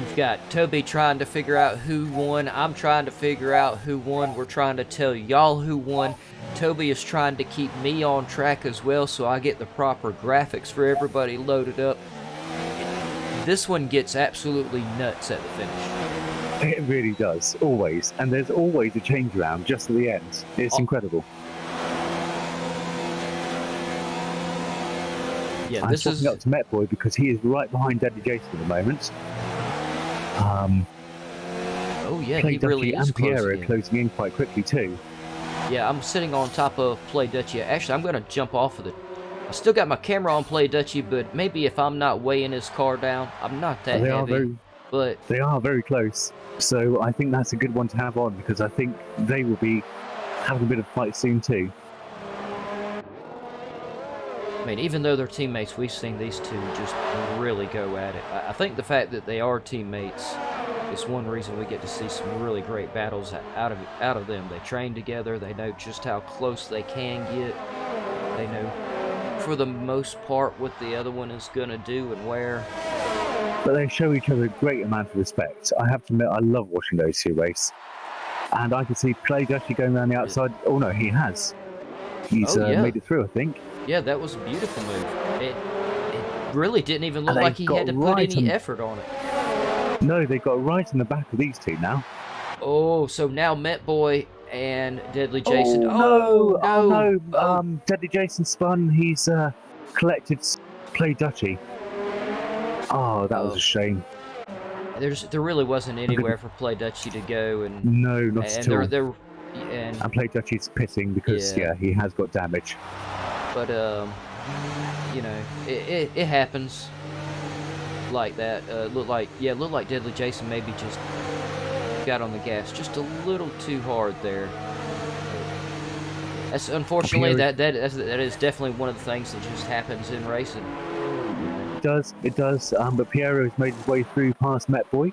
You've got Toby trying to figure out who won. I'm trying to figure out who won. We're trying to tell y'all who won. Toby is trying to keep me on track as well, so I get the proper graphics for everybody loaded up. This one gets absolutely nuts at the finish. It really does, always. And there's always a change around just at the end. It's incredible. Yeah, I'm talking up to Metboy because he is right behind Daddy Jason at the moment. Oh yeah, Play he really Dutchy is and Piero closing in quite quickly too. Yeah, I'm sitting on top of Play Dutchy. Actually, I'm going to jump off of it. I still got my camera on Play Dutchy, but maybe if I'm not weighing his car down, I'm not that heavy. But they are very close. So I think that's a good one to have on because I think they will be having a bit of a fight soon too. I mean, even though they're teammates, we've seen these two just really go at it. I think the fact that they are teammates is one reason we get to see some really great battles out of them. They train together. They know just how close they can get. They know, for the most part, what the other one is going to do and where. But they show each other a great amount of respect. I have to admit, I love watching those two race. And I can see Play actually going around the outside. Oh no, he has. He's made it through, I think. Yeah, that was a beautiful move. It really didn't even look like he had to put any effort on it. No, they got right in the back of these two now. Oh, so now Metboy and Deadly Jason. No. Deadly Jason spun. He's collected Play Dutchy. Oh, that was a shame. There really wasn't anywhere for Play Dutchy to go, and no, not at all. And Play Dutchy's pissing because he has got damage. But you know, it happens like that. Looked like Deadly Jason maybe just got on the gas just a little too hard there. That's unfortunately that is definitely one of the things that just happens in racing. It does. But Piero has made his way through past Metboy.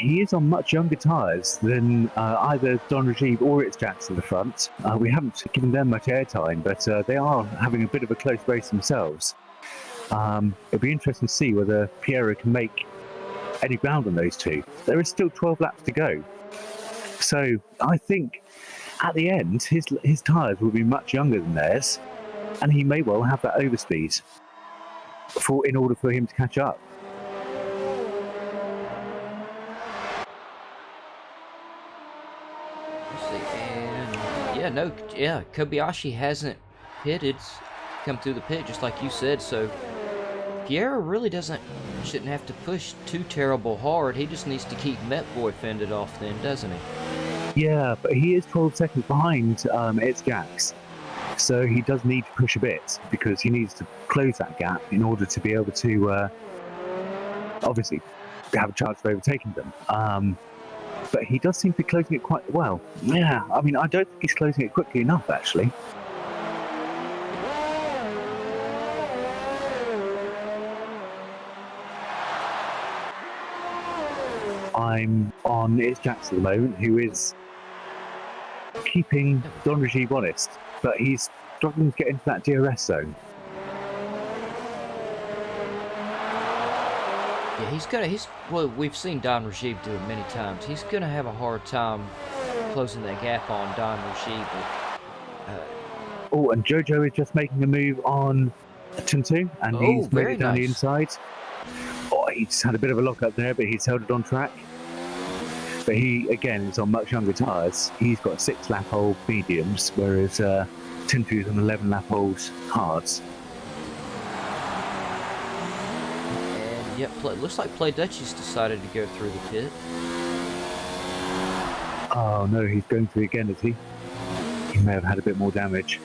he is on much younger tyres than either Don Rajiv or its Jacks at the front. We haven't given them much airtime, but they are having a bit of a close race themselves. It'll be interesting to see whether Piero can make any ground on those two. There is still 12 laps to go. So I think at the end, his tyres will be much younger than theirs, and he may well have that overspeed in order for him to catch up. Kobayashi hasn't pitted, come through the pit just like you said, so Piero really shouldn't have to push too terrible hard. He just needs to keep Met Boy fended off then, doesn't he? Yeah, but he is 12 seconds behind its Jacks, so he does need to push a bit because he needs to close that gap in order to be able to obviously have a chance of overtaking them. But he does seem to be closing it quite well. Yeah, I mean, I don't think he's closing it quickly enough, actually. I'm on its Jacks at the moment, who is keeping Don Rajiv honest, but he's struggling to get into that DRS zone. Yeah, well, we've seen Don Rajiv do it many times. He's gonna have a hard time closing that gap on Don Rajiv. Oh, and Jojo is just making a move on Tuntu, and he's made it down the inside. Oh, he just had a bit of a lock up there, but he's held it on track. But he, again, is on much younger tyres. He's got 6-lap-old mediums, whereas Tuntu's on 11-lap-old hards. And yep, looks like Play Dutchie's decided to go through the pit. Oh no, he's going through again, is he? He may have had a bit more damage.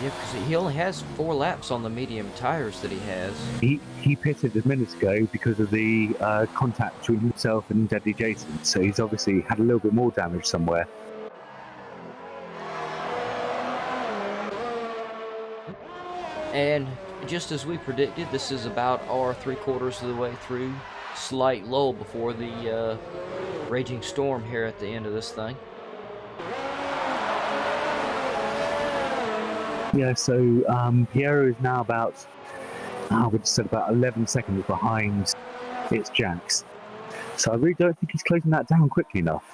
Yeah, because he only has 4 laps on the medium tires that he has. He pitted a minute ago because of the contact between himself and Deadly Jason, so he's obviously had a little bit more damage somewhere. And just as we predicted, this is about our 3/4 of the way through. Slight lull before the raging storm here at the end of this thing. Yeah, so Piero is now about, I would have said about 11 seconds behind its Jacks. So I really don't think he's closing that down quickly enough.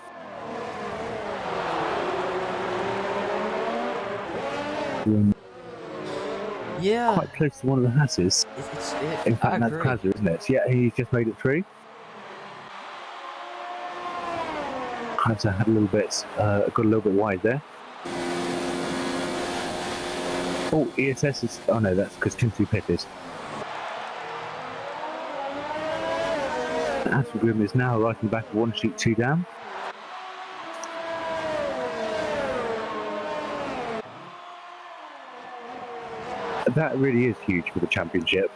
Yeah. Quite close to one of the Hasses. In fact, that's Krasser, isn't it? Yeah, he's just made it through. Krasser had a little bit, got a little bit wide there. Oh, ESS is... Oh no, that's because Tuntu pitted. Aspergrim is now right in the back of 1 sheet 2 down. That really is huge for the championship,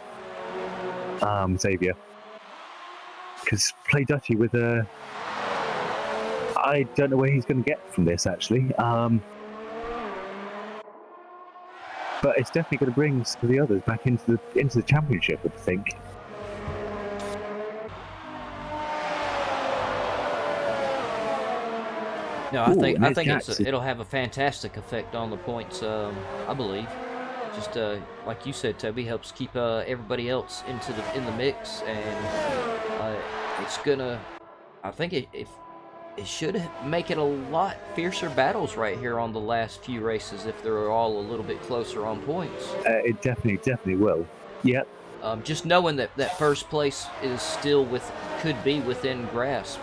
Xavier. Because Play Dutchie with a... I don't know where he's going to get from this, actually. But it's definitely going to bring some of the others back into the championship, I think. No, I think it'll have a fantastic effect on the points. I believe, just like you said, Toby, helps keep everybody else in the mix, and it's gonna. I think it should make it a lot fiercer battles right here on the last few races if they're all a little bit closer on points. It definitely will. Yep. Just knowing that first place is still could be within grasp.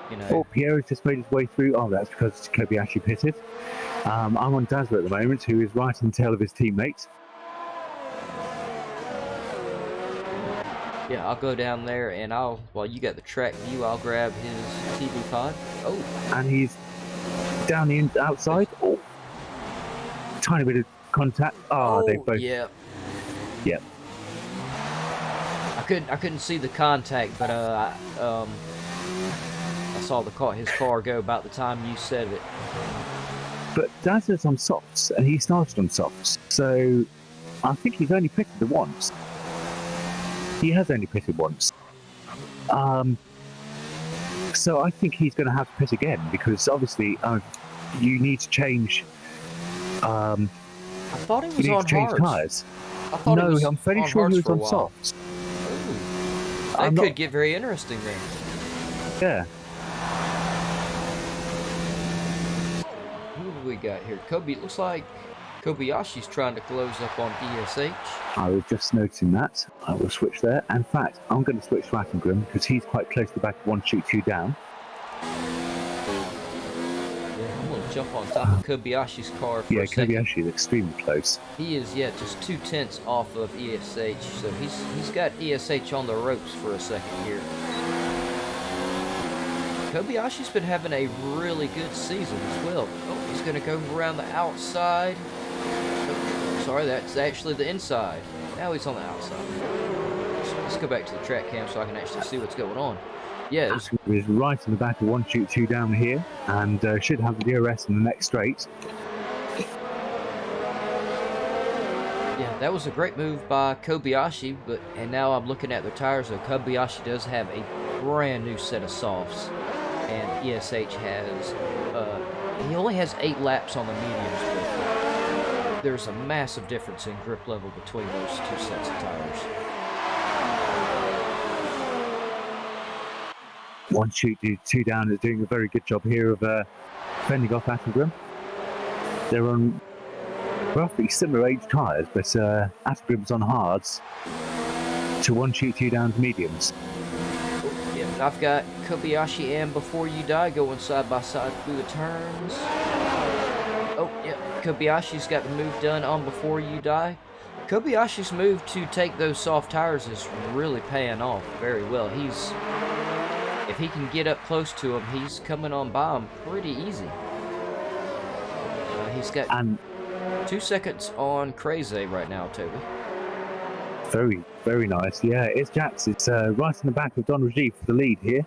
You know. Oh, Piero's just made his way through. Oh, that's because Kobayashi pitted. I'm on Dazzler at the moment, who is right in the tail of his teammate. Yeah, I'll go down there and while you got the track view, I'll grab his TV pod. Oh. And he's down the outside. Oh. Tiny bit of contact. Oh, they both. Yeah. Yep. I couldn't see the contact, but I saw his car go about the time you said it. But Dazzler's on softs, and he started on softs, so I think he's only pitted once. He has only pitted once. So I think he's going to have to pit again because obviously you need to change. I thought he You was need on to change hards. tyres. I thought he No, was I'm fairly on sure he hards was for a on while. softs. Ooh, I'm that could not- get very interesting then. Yeah. Who do we got here? Looks like Kobayashi's trying to close up on ESH. I was just noticing that. I will switch there. In fact, I'm going to switch to Attengrim because he's quite close to the back of 1 shoot 2 down. Yeah, I'm going to jump on top of Kobayashi's car for Yeah, a second. Kobayashi is extremely close. He is, yeah, just 2/10 off of ESH, so he's got ESH on the ropes for a second here. Kobayashi's been having a really good season as well. Oh, he's going to go around the outside. Oh, sorry, that's actually the inside. Now he's on the outside. Let's go back to the track cam so I can actually see what's going on. Yeah, Attengrim is right in the back of 1 shoot 2 down here and should have the DRS in the next straight. yeah, that was a great move by Kobayashi, and now I'm looking at their tires, so Kobayashi does have a brand new set of softs, and ESH has, he only has 8 laps on the mediums, but there's a massive difference in grip level between those 2 sets of tires. 1 shoot 2 down is doing a very good job here of fending off Attengrim. They're on roughly similar age tyres, but Attengrim's on hards to 1 shoot 2 down's mediums. Yeah, I've got Kobayashi and Before You Die going side by side through the turns. Oh, yeah, Kobayashi's got the move done on Before You Die. Kobayashi's move to take those soft tires is really paying off very well. If he can get up close to him, he's coming on by him pretty easy. He's got 2 seconds on Crazy right now, Toby. Very, very nice. Yeah, it's Jax. It's right in the back of Don Rajiv for the lead here.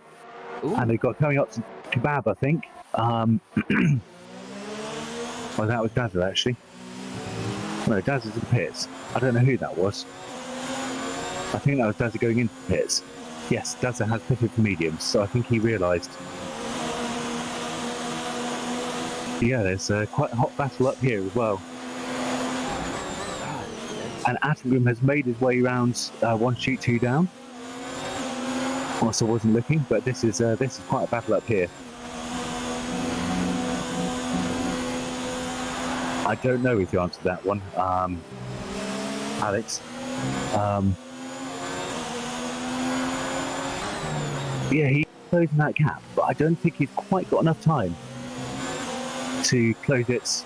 Ooh. And they've got coming up to Kebab, I think. Well, that was Dazza, actually. No, Dazza's in pits. I don't know who that was. I think that was Dazza going into the pits. Yes, Dazza has pitted for mediums, so I think he realised. Yeah, there's quite a hot battle up here as well. And Attengrim has made his way around 1 shoot 2 down. Also wasn't looking, but this is quite a battle up here. I don't know if you answered that one, Alex. Yeah, he's closing that gap, but I don't think he's quite got enough time to close it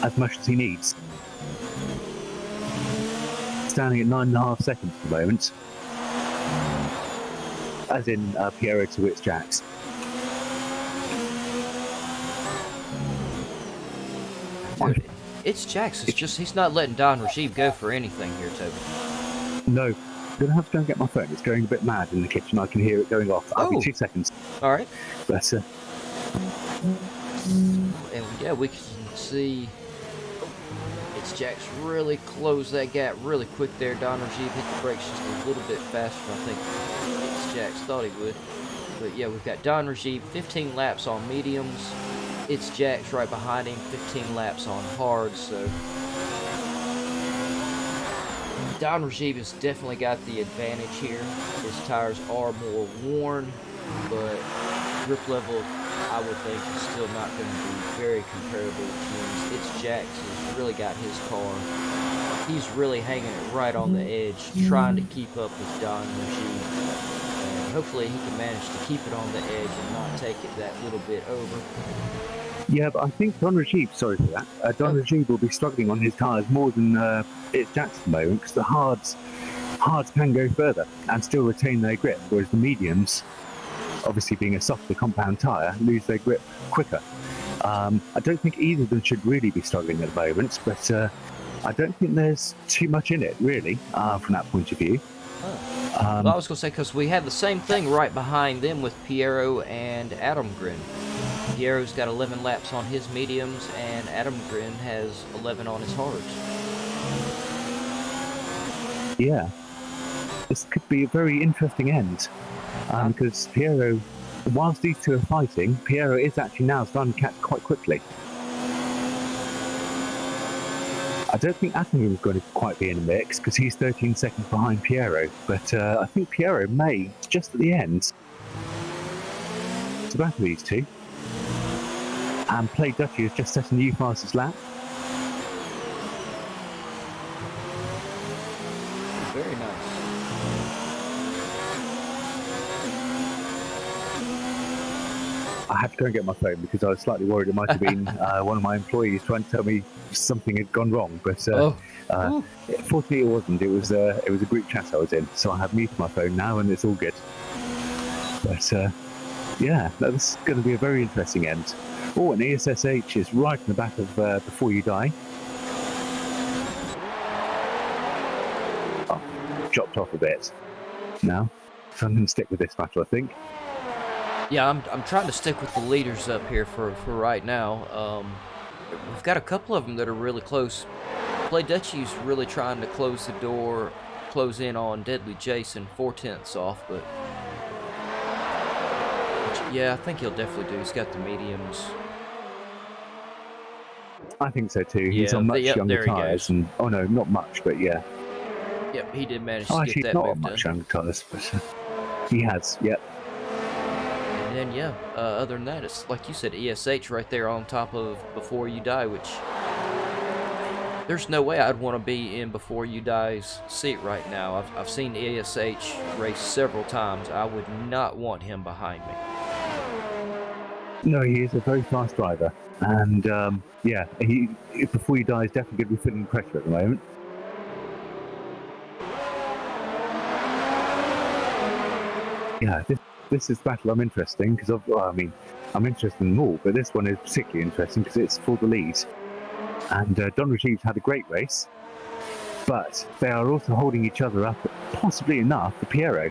as much as he needs. Standing at 9.5 seconds at the moment, as in Piero to its Jax. Dude, it's Jax. It's just he's not letting Don Rajiv go for anything here, Toby. No, I'm gonna have to go and get my phone. It's going a bit mad in the kitchen. I can hear it going off. I'll be 2 seconds. All right. But and yeah, we can see it's Jax really closed that gap really quick there. Don Rajiv hit the brakes just a little bit faster than I think it's Jax thought he would. But yeah, we've got Don Rajiv 15 laps on mediums. It's Jax right behind him, 15 laps on hard, so Don Rajiv has definitely got the advantage here. His tires are more worn, but grip level, I would think, is still not going to be very comparable to his. It's Jax who's really got his car. He's really hanging it right on the edge, trying to keep up with Don Rajiv. And hopefully he can manage to keep it on the edge and not take it that little bit over. yeah, but I think Don Rajiv, sorry for that, Don Rajiv will be struggling on his tyres more than it's Jax at the moment, because the hards can go further and still retain their grip, whereas the mediums, obviously being a softer compound tyre, lose their grip quicker. I don't think either of them should really be struggling at the moment, but I don't think there's too much in it, really, from that point of view. Well, I was going to say, because we have the same thing right behind them with Piero and Adamgren. Piero's got 11 laps on his mediums, and Adamgren has 11 on his hards. Yeah. This could be a very interesting end Because Piero, whilst these two are fighting, Piero is actually now starting to catch quite quickly. I don't think Attingham's going to quite be in the mix because he's 13 seconds behind Piero, but I think Piero may, just at the end, to battle these two. And Play Duchy has just set a new fastest lap. Very nice. I had to go and get my phone because I was slightly worried it might have been one of my employees trying to tell me something had gone wrong. But fortunately, it wasn't. It was a group chat I was in, so I have muted my phone now, and it's all good. But yeah, that's going to be a very interesting end. Oh, and ESSH is right in the back of Before You Die. Oh, chopped off a bit now. So I'm going to stick with this battle, I think. Yeah, I'm trying to stick with the leaders up here for right now. We've got a couple of them that are really close. Play Duchy's really trying to close in on Deadly Jason 4/10 off, but yeah, I think he'll definitely do. He's got the mediums. I think so too. He's on much younger tyres, and oh no, not much, but yeah. Yep, he did manage to get that not moved on much in. younger tyres, but he has. Yep. And then yeah, other than that, it's like you said, ESH right there on top of Before You Die, which there's no way I'd want to be in Before You Die's seat right now. I've seen ESH race several times. I would not want him behind me. No, he is a very fast driver, and yeah, Before You Die is definitely going to be feeling pressure at the moment. Yeah, this is battle I'm interested in because I'm interested in them all, but this one is particularly interesting because it's for the lead. And Don Rajiv had a great race, but they are also holding each other up, possibly enough for Piero.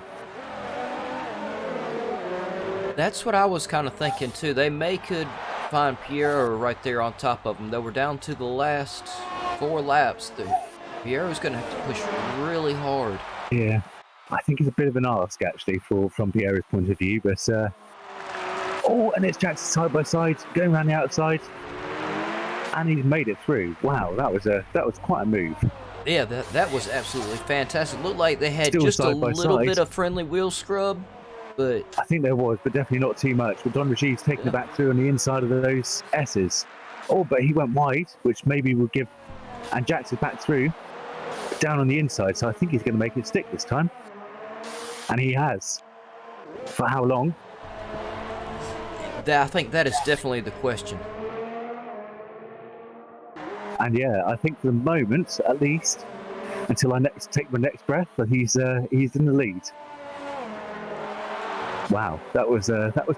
That's what I was kind of thinking too. They could find Piero right there on top of them. They were down to the last 4 laps. Piero's going to have to push really hard. Yeah, I think it's a bit of an ask actually from Piero's point of view, but oh, and it's Jackson side by side going around the outside, and he's made it through. Wow, that was quite a move. Yeah, that was absolutely fantastic. Looked like they had Still just a little side. bit of friendly wheel scrub, but I think there was, but definitely not too much. But Don Rajiv's taking it back through on the inside of those S's. Oh, but he went wide, which maybe will give, and Jackson's back through down on the inside. So I think he's going to make it stick this time, and he has. For how long? I think that is definitely the question. And yeah, I think for the moment, at least, until I take my next breath, that he's in the lead. Wow, that was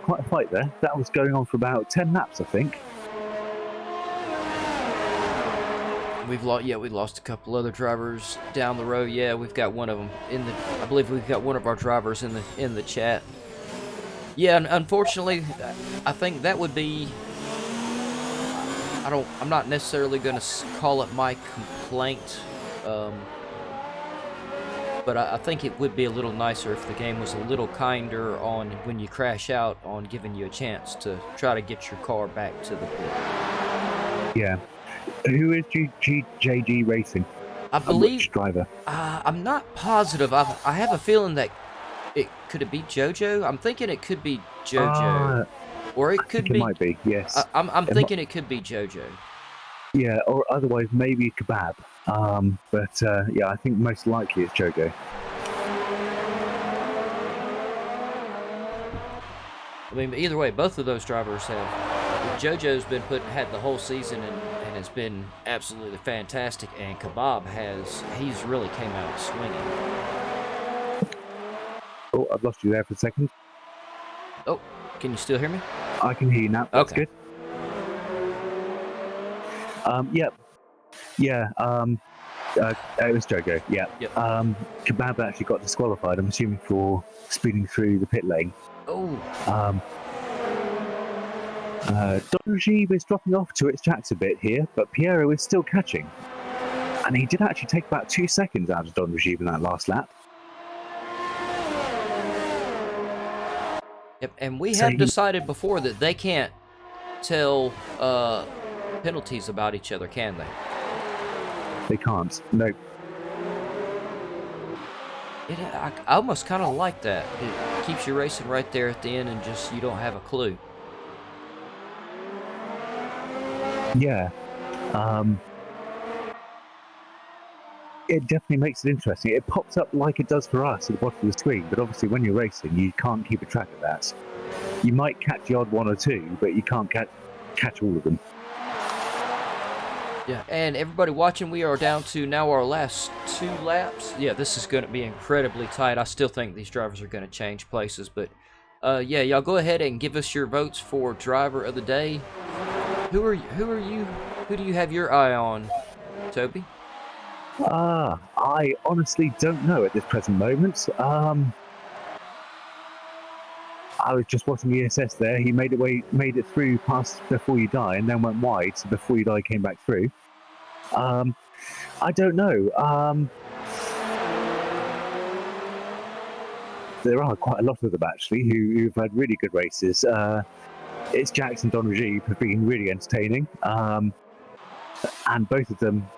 quite a fight there. That was going on for about 10 laps, I think. We lost a couple other drivers down the road. Yeah, we've got one of them I believe we've got one of our drivers in the chat. Yeah, and unfortunately, I think that would be. I'm not necessarily going to call it my complaint, but I think it would be a little nicer if the game was a little kinder on when you crash out, on giving you a chance to try to get your car back to the pit. Yeah. Who is JG Racing? I believe. Which driver? I'm not positive. I have a feeling that could it be JoJo? I'm thinking it could be JoJo. Or it could be. It might be, yes. I'm thinking it could be JoJo. Yeah, or otherwise maybe Kebab. But yeah, I think most likely it's JoJo. I mean, either way, both of those drivers have. JoJo's been had the whole season and has been absolutely fantastic, and Kebab he's really came out swinging. Oh, I've lost you there for a second. Oh. Can you still hear me? I can hear you now. That's good. Yep. Yeah. It was Jogo. Yeah. Yep. Kebab actually got disqualified. I'm assuming for speeding through the pit lane. Oh. Don Rajiv is dropping off to its tracks a bit here, but Piero is still catching, and he did actually take about 2 seconds out of Don Rajiv in that last lap. Yep, and we So have decided before that they can't tell penalties about each other, can they? They can't. No. I almost kind of like that. It keeps you racing right there at the end, and just you don't have a clue. Yeah. It definitely makes it interesting. It pops up like it does for us at the bottom of the screen, but obviously when you're racing, you can't keep a track of that. You might catch the odd one or two, but you can't catch all of them. Yeah, and everybody watching, we are down to now our last 2 laps. Yeah, this is going to be incredibly tight. I still think these drivers are going to change places, but yeah, y'all go ahead and give us your votes for driver of the day. Who are you? Who do you have your eye on, Toby? I honestly don't know at this present moment. I was just watching the ESS there. He made it through past Before You Die, and then went wide. So Before You Die came back through. I don't know. There are quite a lot of them actually who've had really good races. It's Jax and Don Rajiv have been really entertaining, and both of them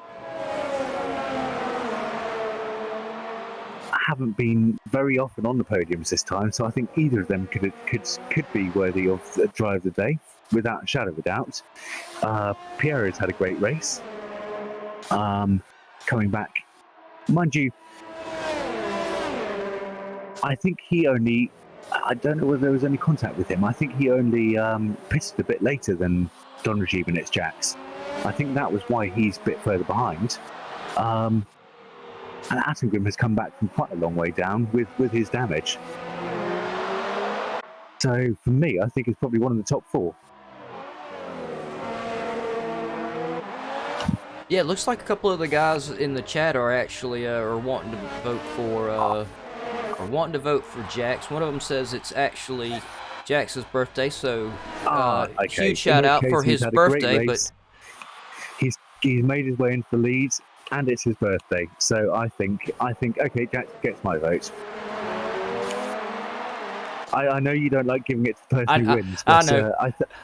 haven't been very often on the podiums this time, so I think either of them could be worthy of the drive of the day without a shadow of a doubt. Pierro's had a great race, coming back, mind you. I think I don't know whether there was any contact with him. I think he only pitted a bit later than Don Rajiv and its Jax. I think that was why he's a bit further behind. And Attengrim has come back from quite a long way down with his damage. So for me, I think it's probably one of the top 4. Yeah, it looks like a couple of the guys in the chat are actually are wanting to vote for Jax. One of them says it's actually Jax's birthday, so okay. Huge shout out for his birthday. But he's made his way into the lead, and it's his birthday. So I think okay, Jax gets my vote. I know you don't like giving it to the person who wins. But, I know.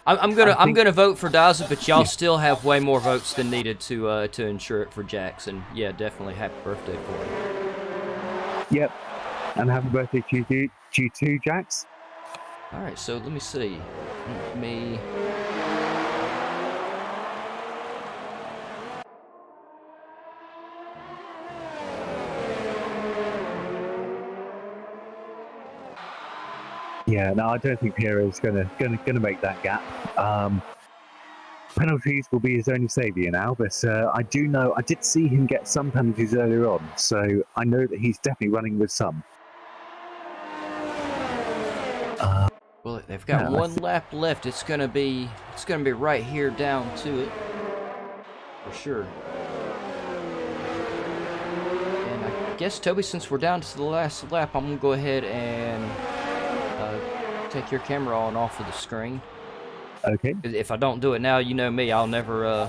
I'm gonna vote for Daza, but y'all still have way more votes than needed to ensure it for Jax. And yeah, definitely happy birthday for him. Yep, and happy birthday to you too, Jax. All right, so let me see. Yeah, no, I don't think Pierro's gonna make that gap. Penalties will be his only saviour now, but I did see him get some penalties earlier on, so I know that he's definitely running with some. Well, they've got one lap left. It's gonna be right here down to it for sure. And I guess, Toby, since we're down to the last lap, I'm gonna go ahead and take your camera on off of the screen. Okay. If I don't do it now, you know me, I'll never,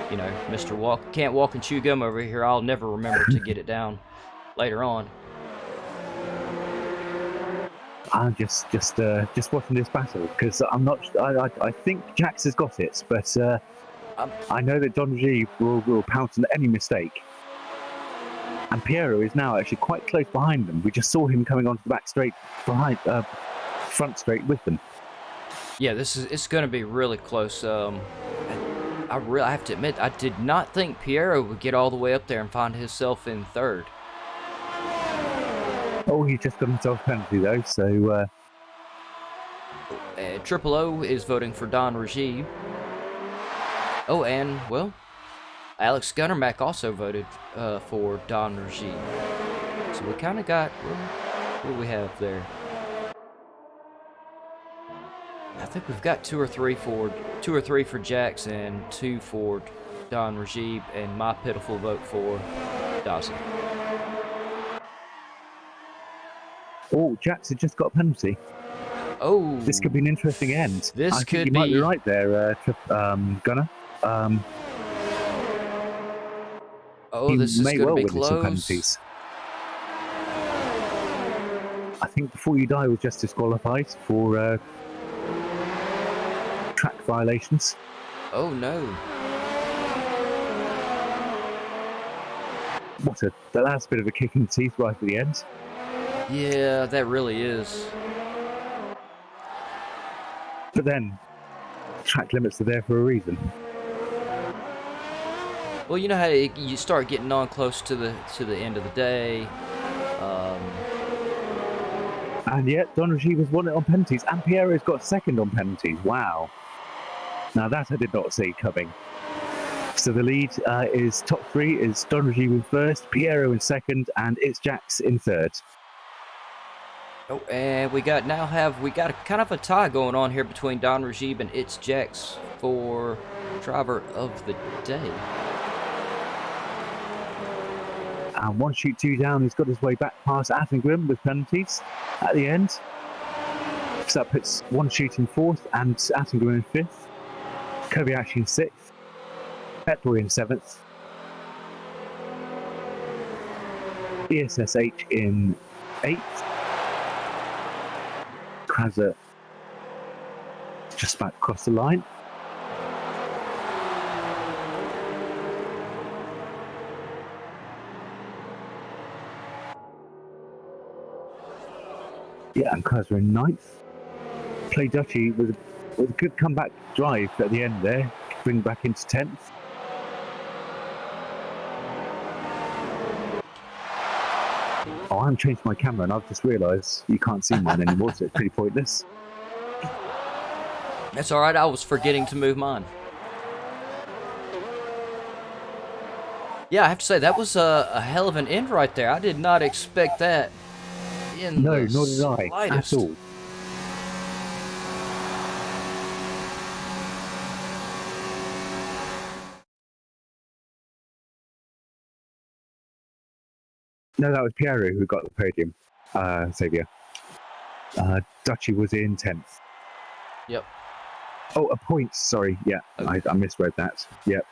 Mr. Can't walk and chew gum over here. I'll never remember to get it down later on. I'm just watching this battle because I'm not. I think Jax has got it, but I know that Don Rajiv will pounce on any mistake. And Pierro is now actually quite close behind them. We just saw him coming onto the back straight behind. Front straight with them. Yeah, it's going to be really close. I have to admit, I did not think Pierro would get all the way up there and find himself in third. Oh, he just got himself a penalty though, so... Triple O is voting for Don Rajiv. Oh, and, well, Alex Gunnermack also voted for Don Rajiv. So we kind of got... What do we have there? I think we've got two or three for Jax and 2 for Don Rajiv, and my pitiful vote for Dawson. Oh, Jax had just got a penalty. Oh, this could be an interesting end. This could be. You might be right there, Gunner. Oh, this is going to be close. Some penalties. I think Before You Die was just disqualified for track violations. Oh no. That's a bit of a kick in the teeth right at the end. Yeah, that really is. But then, track limits are there for a reason. Well, you know how you start getting on close to the end of the day. And yet, Don Regi was won it on penalties, and Piero's got second on penalties. Wow. Now that I did not see coming. So the lead is top three is Don Regi in first, Piero in second, and it's Jax in third. Oh, and we got a kind of a tie going on here between Don Regi and It's Jax for driver of the day. And one shoot, two down. He's got his way back past Attengrim with penalties at the end. So that puts one shoot in fourth and Attengrim in fifth. Kobayashi in sixth. Petboy in seventh. ESSH in eighth. Krasa just about across the line. Yeah, and Krasa in ninth. Play Dutchy with a good comeback drive at the end there, bring back into 10th. Oh, I'm changing my camera and I've just realised you can't see mine anymore, so it's pretty pointless. That's alright, I was forgetting to move mine. Yeah, I have to say, that was a hell of an end right there. I did not expect that. No, nor did I, at all. No, that was Piero who got the podium, Xavier. Dutchy was in 10th. Yep. Oh, a point, sorry. Yeah, okay. I misread that. Yep.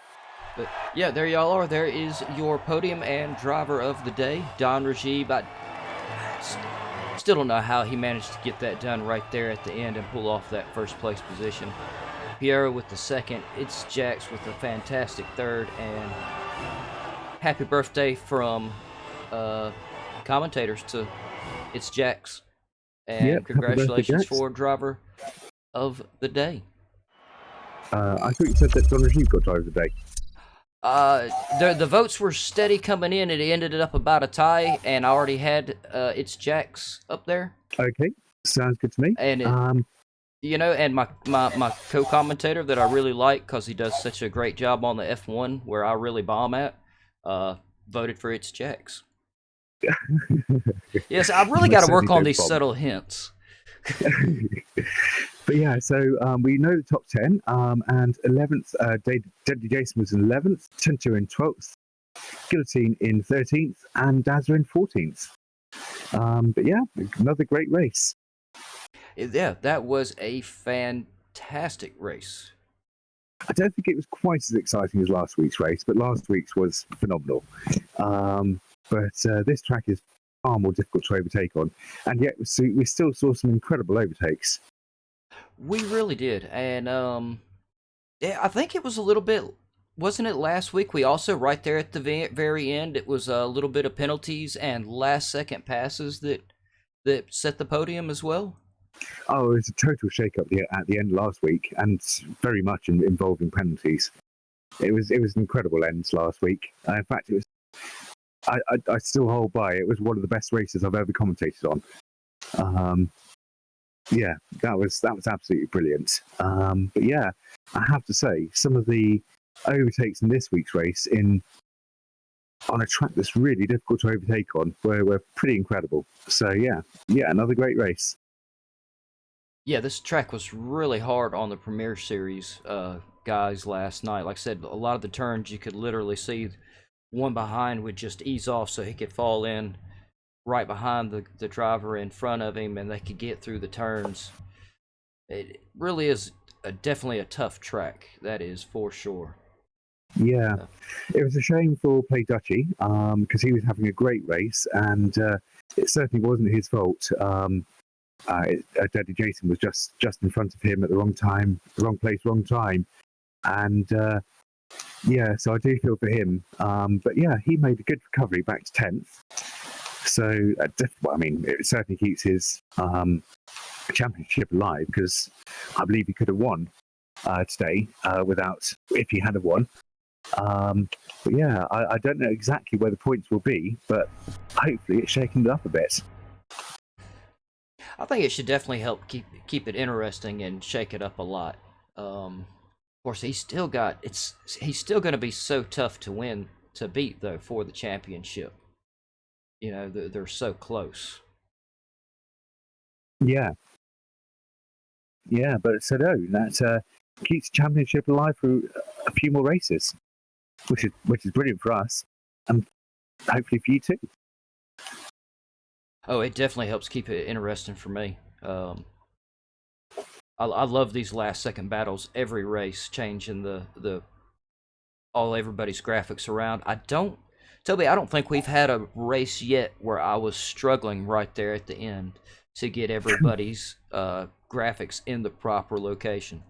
But yeah, there y'all are. There is your podium and driver of the day, Don Regi. But still don't know how he managed to get that done right there at the end and pull off that first place position. Piero with the second. It's Jax with a fantastic third. And happy birthday from commentators to It's Jax. And congratulations for driver of the day. I thought you said that Don Regi got driver of the day. The votes were steady coming in. It ended up about a tie, and I already had It's Jax up there. Okay, sounds good to me. And you know, and my co-commentator that I really like because he does such a great job on the F1 where I really bomb at, voted for It's Jax. Yes, I really got to work on these subtle hints. But yeah, so we know the top 10, and 11th, Deadly Jason was in 11th, Tinto in 12th, Guillotine in 13th, and Dazza in 14th. But yeah, another great race. Yeah, that was a fantastic race. I don't think it was quite as exciting as last week's race, but last week's was phenomenal. But this track is far more difficult to overtake on, and yet we still saw some incredible overtakes. We really did, and yeah, I think it was a little bit. Wasn't it last week? We also right there at the very end, it was a little bit of penalties and last-second passes that set the podium as well. Oh, it was a total shake-up at the end last week, and very much involving penalties. It was an incredible end last week. In fact, it was. I still hold by. It was one of the best races I've ever commentated on. Yeah, that was absolutely brilliant. But yeah, I have to say, some of the overtakes in this week's race on a track that's really difficult to overtake on were pretty incredible. So yeah, another great race. Yeah, this track was really hard on the Premier Series guys last night. Like I said, a lot of the turns you could literally see one behind would just ease off so he could fall in right behind the driver in front of him and they could get through the turns. It really is definitely a tough track, that is for sure. Yeah, Uh, it was a shame for Play Dutchy because he was having a great race, and it certainly wasn't his fault. Daddy Jason was just in front of him at the wrong time, wrong place, wrong time, and yeah, so I do feel for him. But yeah, he made a good recovery back to 10th. So I mean, it certainly keeps his championship alive because I believe he could have won today without if he had won. But yeah, I don't know exactly where the points will be, but hopefully it's shaking it up a bit. I think it should definitely help keep it interesting and shake it up a lot. Of course, he's still going to be so tough to beat though for the championship. You know, they're so close. Yeah, but so no, that keeps the championship alive for a few more races, which is brilliant for us, and hopefully for you too. Oh, it definitely helps keep it interesting for me. I love these last second battles. Every race changing everybody's graphics around. Toby, I don't think we've had a race yet where I was struggling right there at the end to get everybody's graphics in the proper location.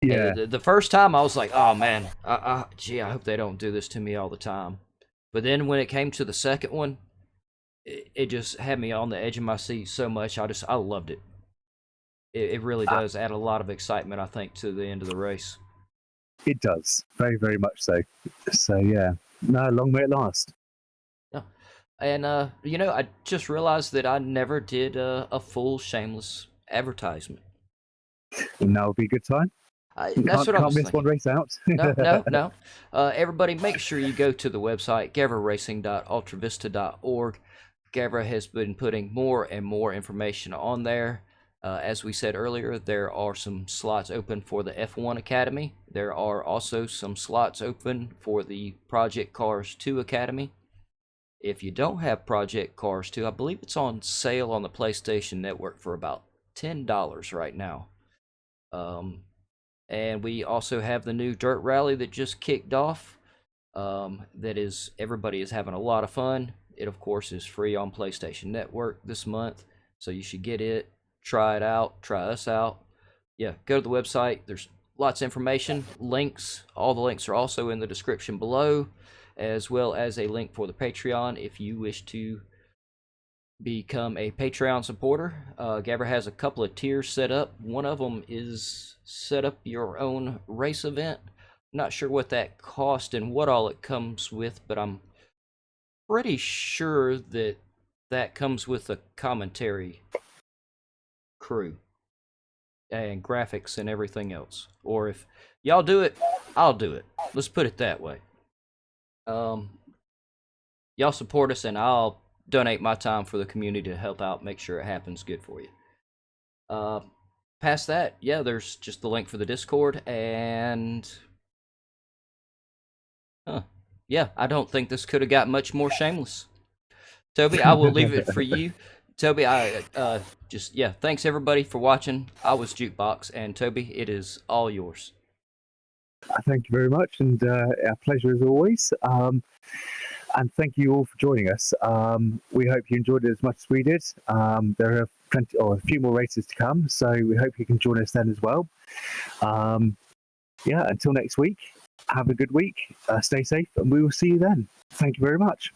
Yeah, The first time I was like, oh man, gee, I hope they don't do this to me all the time. But then when it came to the second one, it just had me on the edge of my seat so much. I loved it. It really does add a lot of excitement, I think, to the end of the race. it does very, very much so. So yeah, no, long may it last. Yeah. And you know, I just realized that I never did a full shameless advertisement. And now would be a good time. That's what I Can't was miss thinking. one race out. No. Everybody, make sure you go to the website gavraracing.ultravista.org. Gavra has been putting more and more information on there. As we said earlier, there are some slots open for the F1 Academy. There are also some slots open for the Project Cars 2 Academy. If you don't have Project Cars 2, I believe it's on sale on the PlayStation Network for about $10 right now. And we also have the new Dirt Rally that just kicked off. Everybody is having a lot of fun. It, of course, is free on PlayStation Network this month, so you should get it, try it out, try us out. Yeah, go to the website. There's lots of information, links. All the links are also in the description below, as well as a link for the Patreon if you wish to become a Patreon supporter. Gavra has a couple of tiers set up. One of them is set up your own race event. Not sure what that cost and what all it comes with, but I'm pretty sure that comes with a commentary crew and graphics and everything else. Or if y'all do it, I'll do it. Let's put it that way. Y'all support us and I'll donate my time for the community to help out, make sure it happens good for you. Past that, yeah, there's just the link for the Discord, and yeah, I don't think this could have got much more shameless. Toby, I will leave it for you. Toby, thanks everybody for watching. I was Jukebox, and Toby, it is all yours. Thank you very much, and our pleasure as always. And thank you all for joining us. We hope you enjoyed it as much as we did. There are a few more races to come, so we hope you can join us then as well. Yeah, until next week, have a good week, stay safe, and we will see you then. Thank you very much.